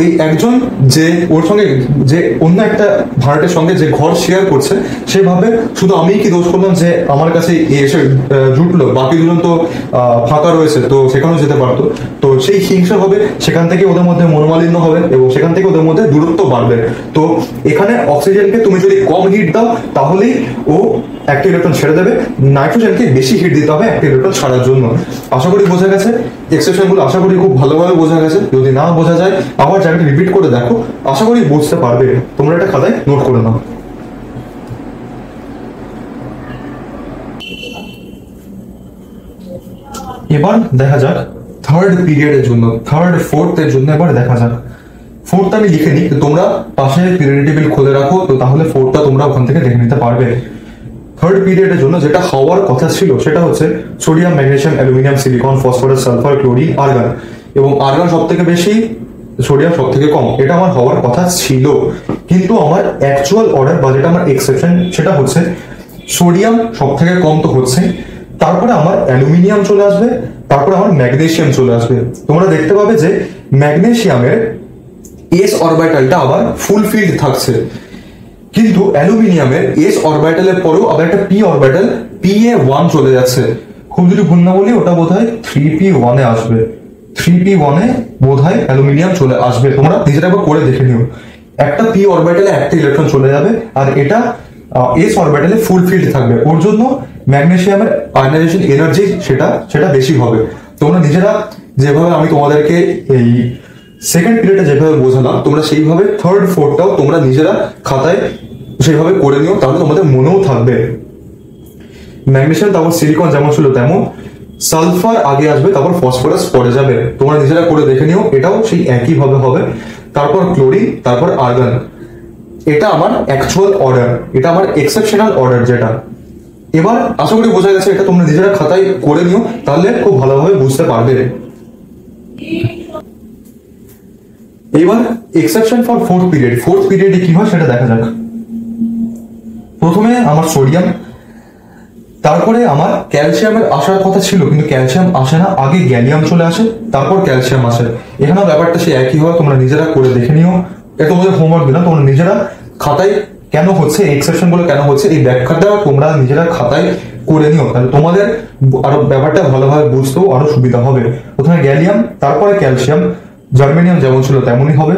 ওই একজন যে ওর সঙ্গে যে অন্য একটা ভাড়াটের সঙ্গে যে ঘর শেয়ার করছে, সেভাবে শুধু আমি কি দোষ করলাম যে আমার কাছে এসে জুটলো, বাকি দুজন তো ফাঁকা রয়েছে, তো সেখানেও যেতে পারতো। তো সেই হিংসা হবে, সেখান থেকে ওদের মধ্যে মনোমালিন্য হবে এবং সেখান থেকে ওদের মধ্যে দূরত্ব বাড়বে। তো এখানে অক্সিজেনকে তুমি যদি কম হিট দাও তাহলেই ও একটা ইলেকট্রন ছেড়ে দেবে, নাইট্রোজেনকে বেশি হিট দিতে হবে একটা ইলেকট্রন ছাড়ার জন্য। আশা করি বোঝা গেছে, এক্সেপশনগুলো আশা করি খুব ভালোভাবে বোঝা গেছে। যদি না বোঝা যায় আবার জায়গাটা রিপিট করে দেখো, আশা করি বুঝতে পারবে। তোমরা একটা খাতায় নোট করে নাও। এবার দেখা যাক থার্ড পিরিয়ডের জন্য, থার্ড ফোর্থের জন্য এবার দেখা যাক। ফোর্থ আমি লিখে নিই, তোমরা পাশে পিরিয়ড টেবিল খুলে রাখো, তো তাহলে ফোর্থটা তোমরা ওখান থেকে দেখে নিতে পারবে। থার্ড পিরিয়ডের জন্য যেটা হওয়ার কথা ছিল সেটা হচ্ছে sodium, magnesium, aluminium, silicon, phosphorus, sulphur, chlorine, argon, এবং আর্গন সব থেকে বেশি, সোডিয়াম সব থেকে কম। এটা আমার হওয়ার কথা ছিল, কিন্তু আমার অ্যাকচুয়াল অর্ডার বা যেটা আমার এক্সেপশন সেটা হচ্ছে সোডিয়াম সব থেকে কম তো হচ্ছে, তারপরে আমার অ্যালুমিনিয়াম চলে আসবে, তারপরে আমার ম্যাগনেসিয়াম চলে আসবে। তোমরা দেখতে পাবে যে ম্যাগনেসিয়ামের এস অরবিটালটা আবার ফুল ফিল্ড থাকছে, কিন্তু অ্যালুমিনিয়ামের এস অরবিটালের পরেও আবার একটা পি অরবিটাল PA1 চলে যাচ্ছে। খুব যদি ভুল না বলি ওটা বোধহয় 3p1 আসবে, 3p1 বোধহয় অ্যালুমিনিয়াম চলে আসবে। তোমরা নিজেরা একবার করে দেখে নিও। একটা p অরবিটালে একটা ইলেকট্রন চলে যাবে, আর এটা s অরবিটালে ফুল ফিল্ড থাকবে। ওর জন্য ম্যাগনেসিয়ামের আয়নাইজেশন এনার্জি সেটা বেশি হবে। তোমরা নিজেরা যেভাবে আমি তোমাদেরকে এই সেকেন্ড পিরিয়ডে যেভাবে বোঝালাম, তোমরা সেইভাবে থার্ড ফোর্থটাও তোমরা নিজেরা খাতায় সেইভাবে করে নিও, তাহলে তোমাদের মনেও থাকবে। ম্যাগনেসিয়াম তারপর সিলিকন যেমন ছিল তেমন, সালফার আগে আসবে, তারপর ফসফরাস পরে যাবে। তোমরা নিজেরা করে দেখে নিও, এটাও সেই একই ভাবে হবে। তারপর ক্লোরিন, তারপর আর্গন। এটা আমার অ্যাকচুয়াল অর্ডার, এটা আমার এক্সেপশনাল অর্ডার যেটা। এবার আশা করি বোঝা গেছে, এটা তোমরা নিজেরা খাতায় করে নিও, তাহলে খুব ভালোভাবে বুঝতে পারবে। এবার exception for fourth period. Fourth পিরিয়ডে কি হয় সেটা দেখা যাক। প্রথমে আমার সোডিয়াম, তারপরে আমার ক্যালসিয়ামের আসার কথা ছিল কিন্তু ক্যালসিয়াম আসে না, আগে গ্যালিয়াম চলে আসে, তারপর ক্যালসিয়াম আসে। এখানেও ব্যাপারটা সেই একই হয়, তোমরা নিজেরা করে দেখে নিও। এটা তোমাদের হোমওয়ার্ক দিলাম, তোমরা নিজেরা খাতায় কেন হচ্ছে, এক্সেপশন গুলো কেন হচ্ছে, এই ব্যাখ্যাটা তোমরা নিজেরা খাতায় করে নিও, তাহলে তোমাদের আরো ব্যাপারটা ভালোভাবে বুঝতেও আরো সুবিধা হবে। প্রথমে গ্যালিয়াম, তারপরে ক্যালসিয়াম, জার্মেনিয়াম যেমন ছিল তেমনই হবে,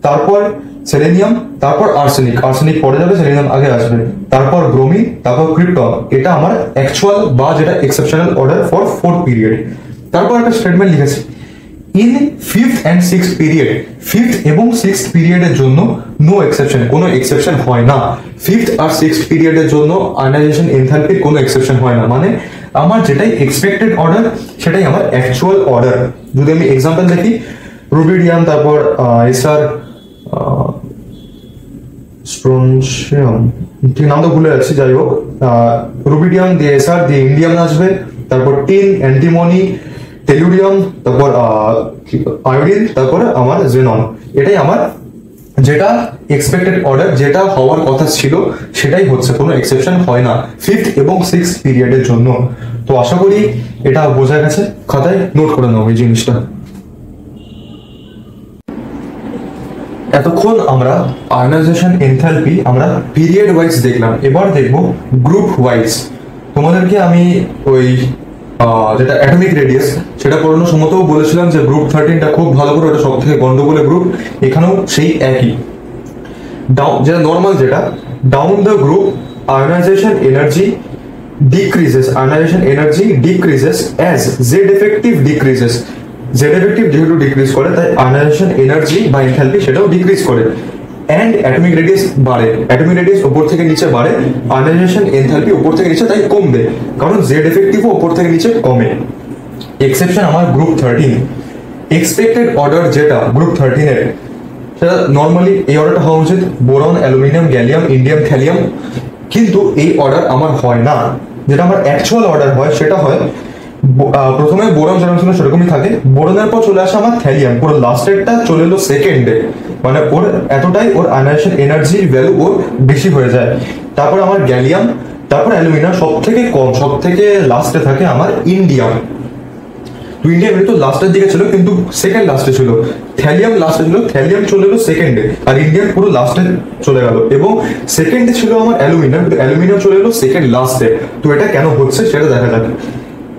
তারপর সেলেনিয়াম, তারপর আর্সেনিক, আর্সেনিক পরে যাবে, সেলেনিয়াম আগে আসবে, তারপর ব্রোমিন, তারপর ক্রিপ্টন। এটা আমার অ্যাকচুয়াল বা যেটা exceptional order for fourth period. তারপর একটা স্টেটমেন্ট লিখেছি, in fifth and sixth period, fifth এবং সিক্সথ পিরিয়ডের জন্য নো এক্সেপশন, কোনো এক্সেপশন হয় না। ফিফথ আর সিক্সথ পিরিয়ডের জন্য আয়নাইজেশন এনথালপির কোনো এক্সেপশন হয় না, মানে আমার যেটাই এক্সপেক্টেড অর্ডার সেটাই আমার অ্যাকচুয়াল অর্ডার। যদি আমি এক্সাম্পল দেখি, রুবিডিয়াম, তারপর এসআর স্ট্রনশিয়াম, ঠিক নাম তো ভুলে যাচ্ছি, যাই হোক, রুবিডিয়াম দিয়ে এসআর দিয়ে ইন্ডিয়াম আসবে, তারপর টিন, অ্যান্টিমনি, টেলুরিয়াম, তারপর আয়োডিন, তারপরে আমার জেনন। এটাই আমার যেটা এক্সপেক্টেড অর্ডার, যেটা হওয়ার কথা ছিল সেটাই হচ্ছে, কোনো এক্সেপশন হয় না ফিফথ এবং সিক্সথ পিরিয়ডের জন্য। তো আশা করি এটা বোঝা গেছে, খাতায় নোট করে নাও এই জিনিসটা। এতক্ষণ আমরা আয়নাইজেশন এনথালপি আমরা পিরিয়ড ওয়াইজ দেখলাম, এবার দেখব গ্রুপ ওয়াইজ। তোমাদেরকে আমি ওই যেটা অ্যাটমিক রেডিয়াস সেটা পড়ানোর সময়তেও বলেছিলাম যে গ্রুপ 13টা খুব ভালো করে, ওটা সব থেকে গন্ডগোলের গ্রুপ। এখানেও সেই একই, যেটা নর্মাল, যেটা down the group ionisation energy decreases, ionization energy decreases as z effective decreases। z effective যেহেতু ডিক্রিজ করে তাই আয়নাইজেশন এনার্জি বা এনথালপি সেটাও ডিক্রিজ করে, এন্ড অ্যাটমিক রেডিয়াস বাড়ে। অ্যাটমিক রেডিয়াস উপর থেকে নিচে বাড়ে, আয়নাইজেশন এনথালপি উপর থেকে নিচে তাই কমবে, কারণ z effective উপর থেকে নিচে কমে। এক্সেপশন আমার গ্রুপ 13। এক্সপেক্টেড অর্ডার যেটা গ্রুপ 13 এর, সেটা নর্মালি এই অর্ডারটা হওয়া উচিত, boron, aluminium, gallium, indium, thallium, কিন্তু এই অর্ডার আমার হয় না। যেটা আমার অ্যাকচুয়াল অর্ডার হয় সেটা হয় প্রথমে বোরন যেরকম ছিল সেরকমই থাকে, বোরনের পর চলে আসে আমার থ্যালিয়াম, পুরো লাস্টেরটা চলে এলো সেকেন্ডে, মানে ওর এতটাই ওর আয়নাইজেশন এনার্জির ভ্যালু ওর বেশি হয়ে যায়। তারপর আমার গ্যালিয়াম, তারপর অ্যালুমিনিয়াম, সব থেকে কম, সব থেকে লাস্টে থাকে আমার ইন্ডিয়াম। ইন্ডিয়াম কিন্তু লাস্টের দিকে ছিল কিন্তু সেকেন্ড লাস্টে ছিল, থ্যালিয়াম লাস্টে ছিল, থ্যালিয়াম চলে এলো সেকেন্ডে, আর ইন্ডিয়াম পুরো লাস্টে চলে গেল। এবং সেকেন্ডে ছিল আমার অ্যালুমিনিয়াম, কিন্তু অ্যালুমিনিয়াম চলে এলো সেকেন্ড লাস্টে। তো এটা কেন হচ্ছে সেটা দেখা যাবে।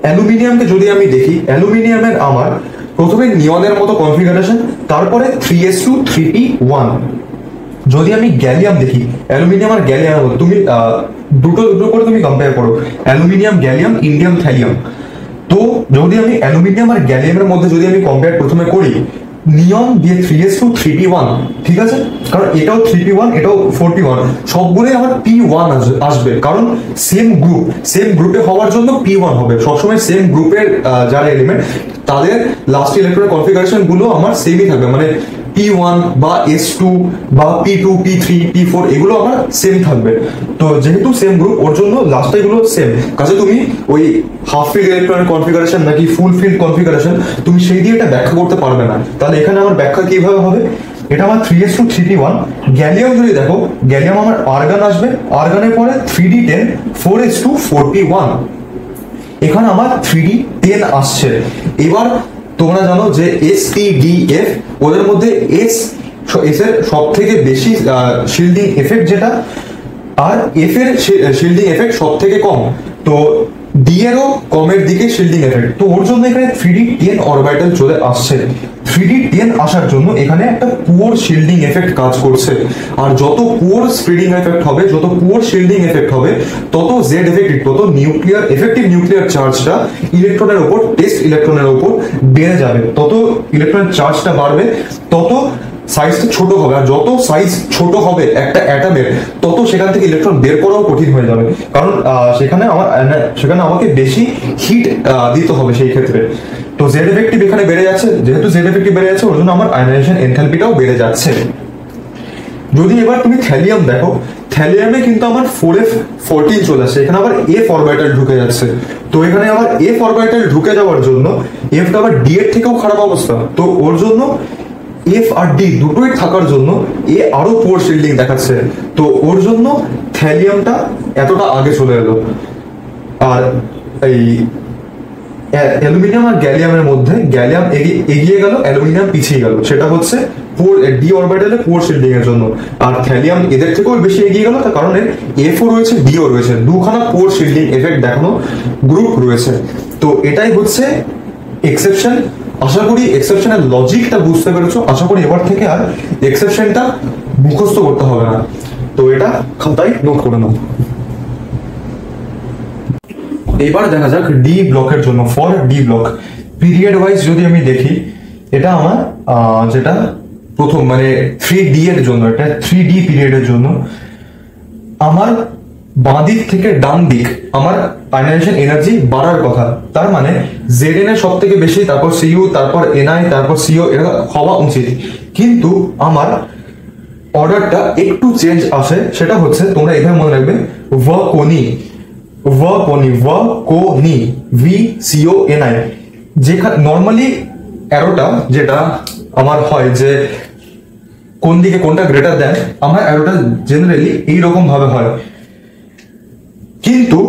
অ্যালুমিনিয়ামকে যদি আমি দেখি, অ্যালুমিনিয়ামের আমার প্রথমে নিয়নের মতো কনফিগারেশন, তারপরে 3s2 3p1। যদি আমি গ্যালিয়াম দেখি, অ্যালুমিনিয়াম আর গ্যালিয়াম, তুমি দুটো করে তুমি কম্পেয়ার করো, অ্যালুমিনিয়াম, গ্যালিয়াম, ইন্ডিয়াম, থ্যালিয়াম। তো যদি আমি অ্যালুমিনিয়াম আর গ্যালিয়ামের মধ্যে যদি আমি কম্পেয়ার প্রথমে করি, নিয়ন দিয়ে 3s2 3p1, ঠিক আছে, কারণ এটাও 3p1 এটাও 4p1, সবগুলোই আমার p1 আসবে, কারণ সেম গ্রুপে হওয়ার জন্য p1 হবে। সবসময় সেম গ্রুপের যারা এলিমেন্ট তাদের লাস্ট ইলেকট্রনের কনফিগারেশন গুলো আমার সেমই থাকবে, মানে p1 বা s2 বা p2 p3 p4 এগুলো আমার সেম থাকবে। তো যেহেতু সেম গ্রুপ ওর জন্য লাস্ট এগুলো সেম, কাজে তুমি ওই হাফ ফিল্ড ইলেকট্রনের কনফিগারেশন নাকি ফুল ফিল্ড কনফিগারেশন তুমি সেই দিয়ে এটা ব্যাখ্যা করতে পারবে না। তাহলে এখানে আমার ব্যাখ্যা কিভাবে হবে, এটা আমার 3s2 3p1। গ্যালিয়াম যদি দেখো, গ্যালিয়াম আমার আর্গন আসবে, আর্গনের পরে 3d10 4s2 4p1, এখানে আমার 3d10 আসছে। এবার তোমরা জানো যে SPDF ওদের মধ্যে এস এর সব থেকে বেশি শিল্ডিং এফেক্ট যেটা, আর এফ এর শিল্ডিং এফেক্ট সব থেকে কম। তো ডি এরও কমের দিকে শিল্ডিং এফেক্ট, তো ওর জন্য এখানে 3d10 অরবিটাল চলে আসছে। 3d10 আসার জন্য এখানে একটা পুয়ার শিল্ডিং এফেক্ট কাজ করছে, আর যত পুয়ার স্প্রেডিং এফেক্ট হবে, যত পুয়ার শিল্ডিং এফেক্ট হবে, তত জেড এফেক্টিভ, তত নিউক্লিয়ার এফেক্টিভ নিউক্লিয়ার চার্জটা ইলেকট্রনের উপর, টেস্ট ইলেকট্রনের উপর বেড়ে যাবে। তত ইলেকট্রনের চার্জটা বাড়বে, তত সাইজটা ছোট হবে, আর যত সাইজ ছোট হবে একটা অ্যাটমের, তত সেখান থেকে ইলেকট্রন বের করাও কঠিন হয়ে যাবে, কারণ সেখানে আমাকে বেশি হিট দিতে হবে সেই ক্ষেত্রে। তো জেড এফেক্টিভ এখানে বেড়ে যাচ্ছে, যেহেতু জেড এফেক্টিভ বেড়ে যাচ্ছে ওর জন্য আমার আয়নাইজেশন এনথালপিটাও বেড়ে যাচ্ছে। যদি এবার তুমি থ্যালিয়াম দেখো, থ্যালিয়ামে কিন্তু আমার 4f14 চলে আসছে, এখানে আবার এফ অরবিটাল ঢুকে যাচ্ছে। তো এখানে আবার এফ অরবিটাল ঢুকে যাওয়ার জন্য এফটা আবার ডি এর থেকেও খারাপ অবস্থা, তো ওর জন্য এফ আর ডি দুটোই থাকার জন্য এ আরো পোর শিল্ডিং দেখাচ্ছে, তো ওর জন্য থ্যালিয়ামটা এতটা আগে চলে এলো। আর এই অ্যালুমিনিয়াম আর গ্যালিয়ামের মধ্যে গ্যালিয়াম এগিয়ে গেল, অ্যালুমিনিয়াম পিছিয়ে গেল, সেটা হচ্ছে ডি অরবিটালে পোর শিল্ডিং এর জন্য। আর থ্যালিয়াম এদের থেকেও বেশি এগিয়ে গেল, তার কারণ এর এফও রয়েছে, ডিও রয়েছে, দুখানা পোর শিল্ডিং এফেক্ট দেখানো গ্রুপ রয়েছে। তো এটাই হচ্ছে এক্সেপশন। আশা করি এক্সেপশনের লজিকটা বুঝতে পেরেছো, আশা করি এবার থেকে আর এক্সেপশনটা মুখস্থ করতে হবে না। তো এটা খাতায় নোট করে নাও। এবার দেখা যাক ডি ব্লকের জন্য। For D block period wise যদি আমি দেখি, এটা আমার যেটা প্রথম মানে 3D এর জন্য, এটা 3D পিরিয়ডের জন্য আমার বাঁ দিক থেকে ডান দিক আমার আয়নাইজেশন এনার্জি বাড়ার কথা। তার মানে Zn এর সব থেকে বেশি, তারপর Cu, তারপর Ni, তারপর Co, এটা হওয়া উচিত। কিন্তু আমার অর্ডারটা একটু চেঞ্জ আসে, সেটা হচ্ছে তোমরা এভাবে মনে রাখবে, কোনি VCONI। যেখানে নর্মালি অ্যারোটা যেটা আমার হয় যে কোন দিকে কোনটা গ্রেটার দেন, আমার অ্যারোটা জেনারেলি এইরকম ভাবে হয়। কিন্তু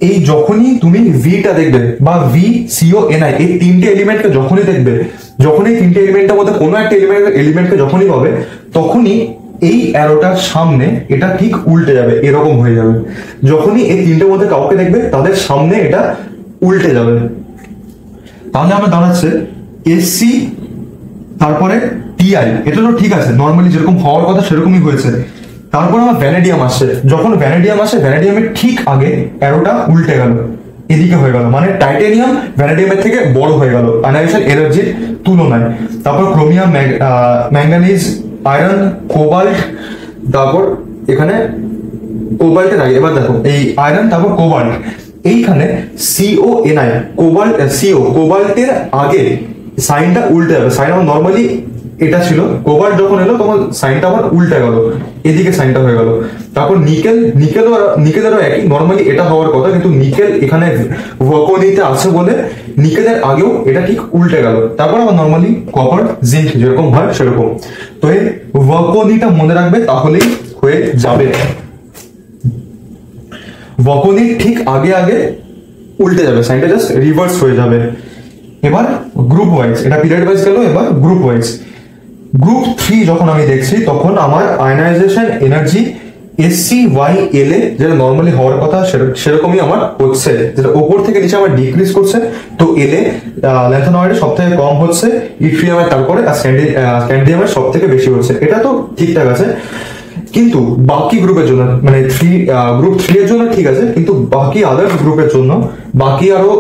এই যখনই তুমি ভিটা দেখবে বা VCONI, এই তিনটে এলিমেন্টকে যখনই দেখবে, যখনই তিনটে এলিমেন্টের মধ্যে কোনো একটা এলিমেন্টকে যখনই পাবে, তখনই এই অ্যারোটার সামনে এটা ঠিক উল্টে যাবে, এরকম হয়ে যাবে। যখনই এই তিনটের মধ্যে কাউকে দেখবে, তাদের সামনে এটা উল্টে যাবে। তাহলে আমার দাঁড়াচ্ছে SC তারপরে TI, এটা তো ঠিক আছে, নর্মালি যেরকম হওয়ার কথা সেরকমই হয়েছে। তারপর আমার ভ্যানেডিয়াম আসছে, যখন ভ্যানেডিয়াম আসে, ভ্যানেডিয়ামের ঠিক আগে অ্যারোটা উল্টে গেল, এদিকে হয়ে গেল, মানে টাইটেনিয়াম ভ্যানেডিয়ামের থেকে বড় হয়ে গেল আয়নাইজেশন এনার্জির তুলনায়। তারপর ক্রোমিয়াম, ম্যাঙ্গানিজ, আয়রন, কোবাল্ট, তারপর এখানে কোবাল্টের আগে এবার দেখো এই আয়রন, তারপর কোবাল্ট, এইখানে CONI, কোবাল্টের আগে সাইনটা উল্টে যাবে। সাইন আমার নর্মালি এটা ছিল, কোবাল্ট যখন এলো তখন সাইনটা আবার উল্টে গেল, এদিকে সাইনটা হয়ে গেল। তারপর নিকেলেরও একই, নর্মালি এটা হওয়ার কথা, কিন্তু নিকেল এখানে ভকনিতে আছে বলে নিকেলের আগেও এটা ঠিক উল্টে গেল। তারপর আবার নর্মালি কপার, জিঙ্ক যেরকম হয় সেরকম। তো এই ভকনিটা মনে রাখবে, তাহলেই হয়ে যাবে। ভকনির ঠিক আগে আগে উল্টে যাবে, সাইনটা জাস্ট রিভার্স হয়ে যাবে। এবার গ্রুপ ওয়াইজ, এটা পিরিয়ড ওয়াইজ গেল, এবার গ্রুপ ওয়াইজ। গ্রুপ 3 যখন আমি দেখছি, তখন আমার আয়নাইজেশন এনার্জি SCYL, যেটা নর্মালি হওয়ার কথা সেরকমই আমার হচ্ছে, যেটা উপর থেকে নিচে আমার ডিক্রিজ করছে। তো এলে ল্যান্থানয়েডের সব থেকে কম হচ্ছে, ইট্রিয়ামের তারপরে, আর স্ক্যান্ডিয়ামের সব থেকে বেশি হচ্ছে। এটা তো ঠিকঠাক আছে, কিন্তু বাকি গ্রুপের জন্য মানে গ্রুপ 3 এর জন্য ঠিক আছে, কিন্তু বাকি আদার গ্রুপের জন্য, বাকি আরো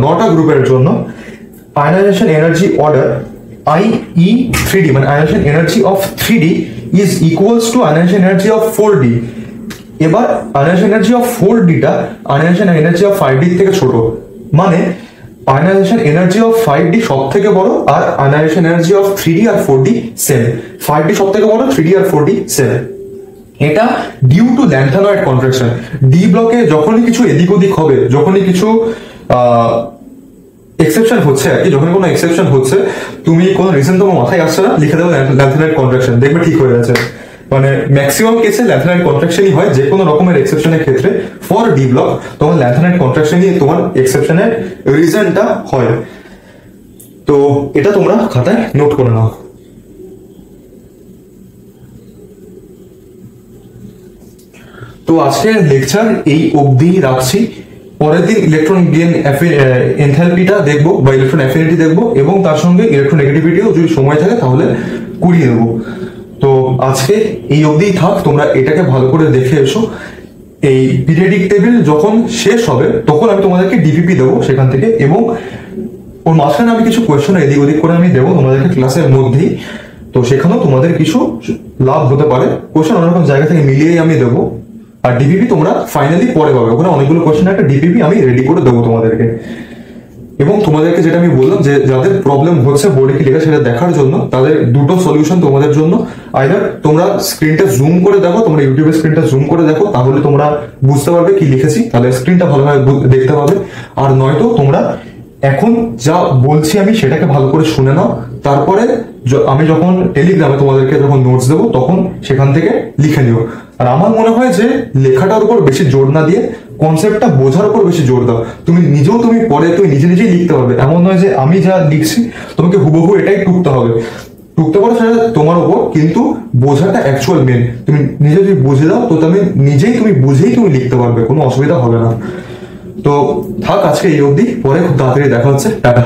9টা গ্রুপের জন্য আয়নাইজেশন এনার্জি অর্ডার IE3D, মানে ionisation energy of 3D is equals to ionisation energy of 4D। এবার আয়নাইজেশন এনার্জি অফ 4D টা আয়নাইজেশন এনার্জি অফ 5D থেকে ছোট, মানে আয়নাইজেশন এনার্জি অফ 5D সব থেকে বড়, আর আয়নাইজেশন এনার্জি অফ 3D আর 4D সেম। 5D সব থেকে বড়, 3D আর 4D সেম। এটা due to lanthanoid contraction. D ব্লকে যখনই কিছু এদিক ওদিক হবে, যখনই কিছু এক্সেপশন হচ্ছে আর কি, যখন কোনো এক্সেপশন হচ্ছে, তুমি কোনো রিজন তোমার মাথায় আসছে না, লিখে দেবো ল্যান্থানয়েড কন্ট্রাকশন, দেখবে ঠিক হয়ে গেছে। মানে ম্যাক্সিমাম কেসে ল্যান্থানয়েড কন্ট্রাকশনই হয় যে কোনো রকমের এক্সেপশনের ক্ষেত্রে। ফর ডি ব্লক তোমার ল্যান্থানয়েড কন্ট্রাকশনই তোমার এক্সেপশনের রিজনটা হয়। তো এটা তোমরা খাতায় নোট করে নাও। তো আজকের লেকচার এই অবধি রাখছি। পরের দিন ইলেকট্রন গেন এনথালপিটা দেখবো বা ইলেকট্রন অ্যাফিনিটি দেখবো, এবং তার সঙ্গে ইলেকট্রন নেগেটিভিটিও যদি সময় থাকে তাহলে কুড়িয়ে দেবো। তো আজকে এই অবধিই থাক, তোমরা এটাকে ভালো করে দেখে এসো। এই পিরিয়ডিক টেবিল যখন শেষ হবে তখন আমি তোমাদেরকে ডিপিপি দেবো সেখান থেকে, এবং ওর মাঝখানে আমি কিছু কোয়েশ্চেন এদিক ওদিক করে আমি দেবো তোমাদেরকে ক্লাসের মধ্যেই। তো সেখানেও তোমাদের কিছু লাভ হতে পারে, কোয়েশ্চেন অন্যরকম জায়গা থেকে মিলিয়েই আমি দেবো। আর ডিপিপি তোমরা ফাইনালি পরে পাবে, ওখানে অনেকগুলো কোয়েশ্চেন একটা ডিপিপি আমি রেডি করে দেবো তোমাদেরকে। এবং তোমাদেরকে যেটা আমি বললাম যে যাদের প্রবলেম হচ্ছে বোর্ডে কি লেখা সেটা দেখার জন্য, তাদের দুটো সলিউশন তোমাদের জন্য। আইদার তোমরা স্ক্রিনটা জুম করে দেখো, তোমরা ইউটিউবের স্ক্রিনটা জুম করে দেখো, তাহলে তোমরা বুঝতে পারবে কি লিখেছি, তাহলে স্ক্রিনটা ভালোভাবে দেখতে পাবে। আর নয়তো তোমরা এখন যা বলছি আমি সেটাকে ভালো করে শুনে নাও, তারপরে আমি যখন টেলিগ্রামে তোমাদেরকে যখন নোটস দেবো তখন সেখান থেকে লিখে নিও। আর আমার মনে হয় যে লেখাটার উপর বেশি জোর না দিয়ে কনসেপ্টটা বোঝার উপর বেশি জোর দাও। তুমি পরে তুমি নিজে নিজেই লিখতে পারবে, এমন নয় যে আমি যা লিখছি তোমাকে হুবহু এটাই টুকতে হবে। টুকতে পারো সেটা তোমার উপর, কিন্তু বোঝাটা অ্যাকচুয়াল মেন। তুমি নিজে যদি বুঝে দাও তো তুমি বুঝেই তুমি লিখতে পারবে, কোনো অসুবিধা হবে না। তো থাক আজকে এই অবধি, পরে খুব তাড়াতাড়ি দেখা হচ্ছে, টাটা।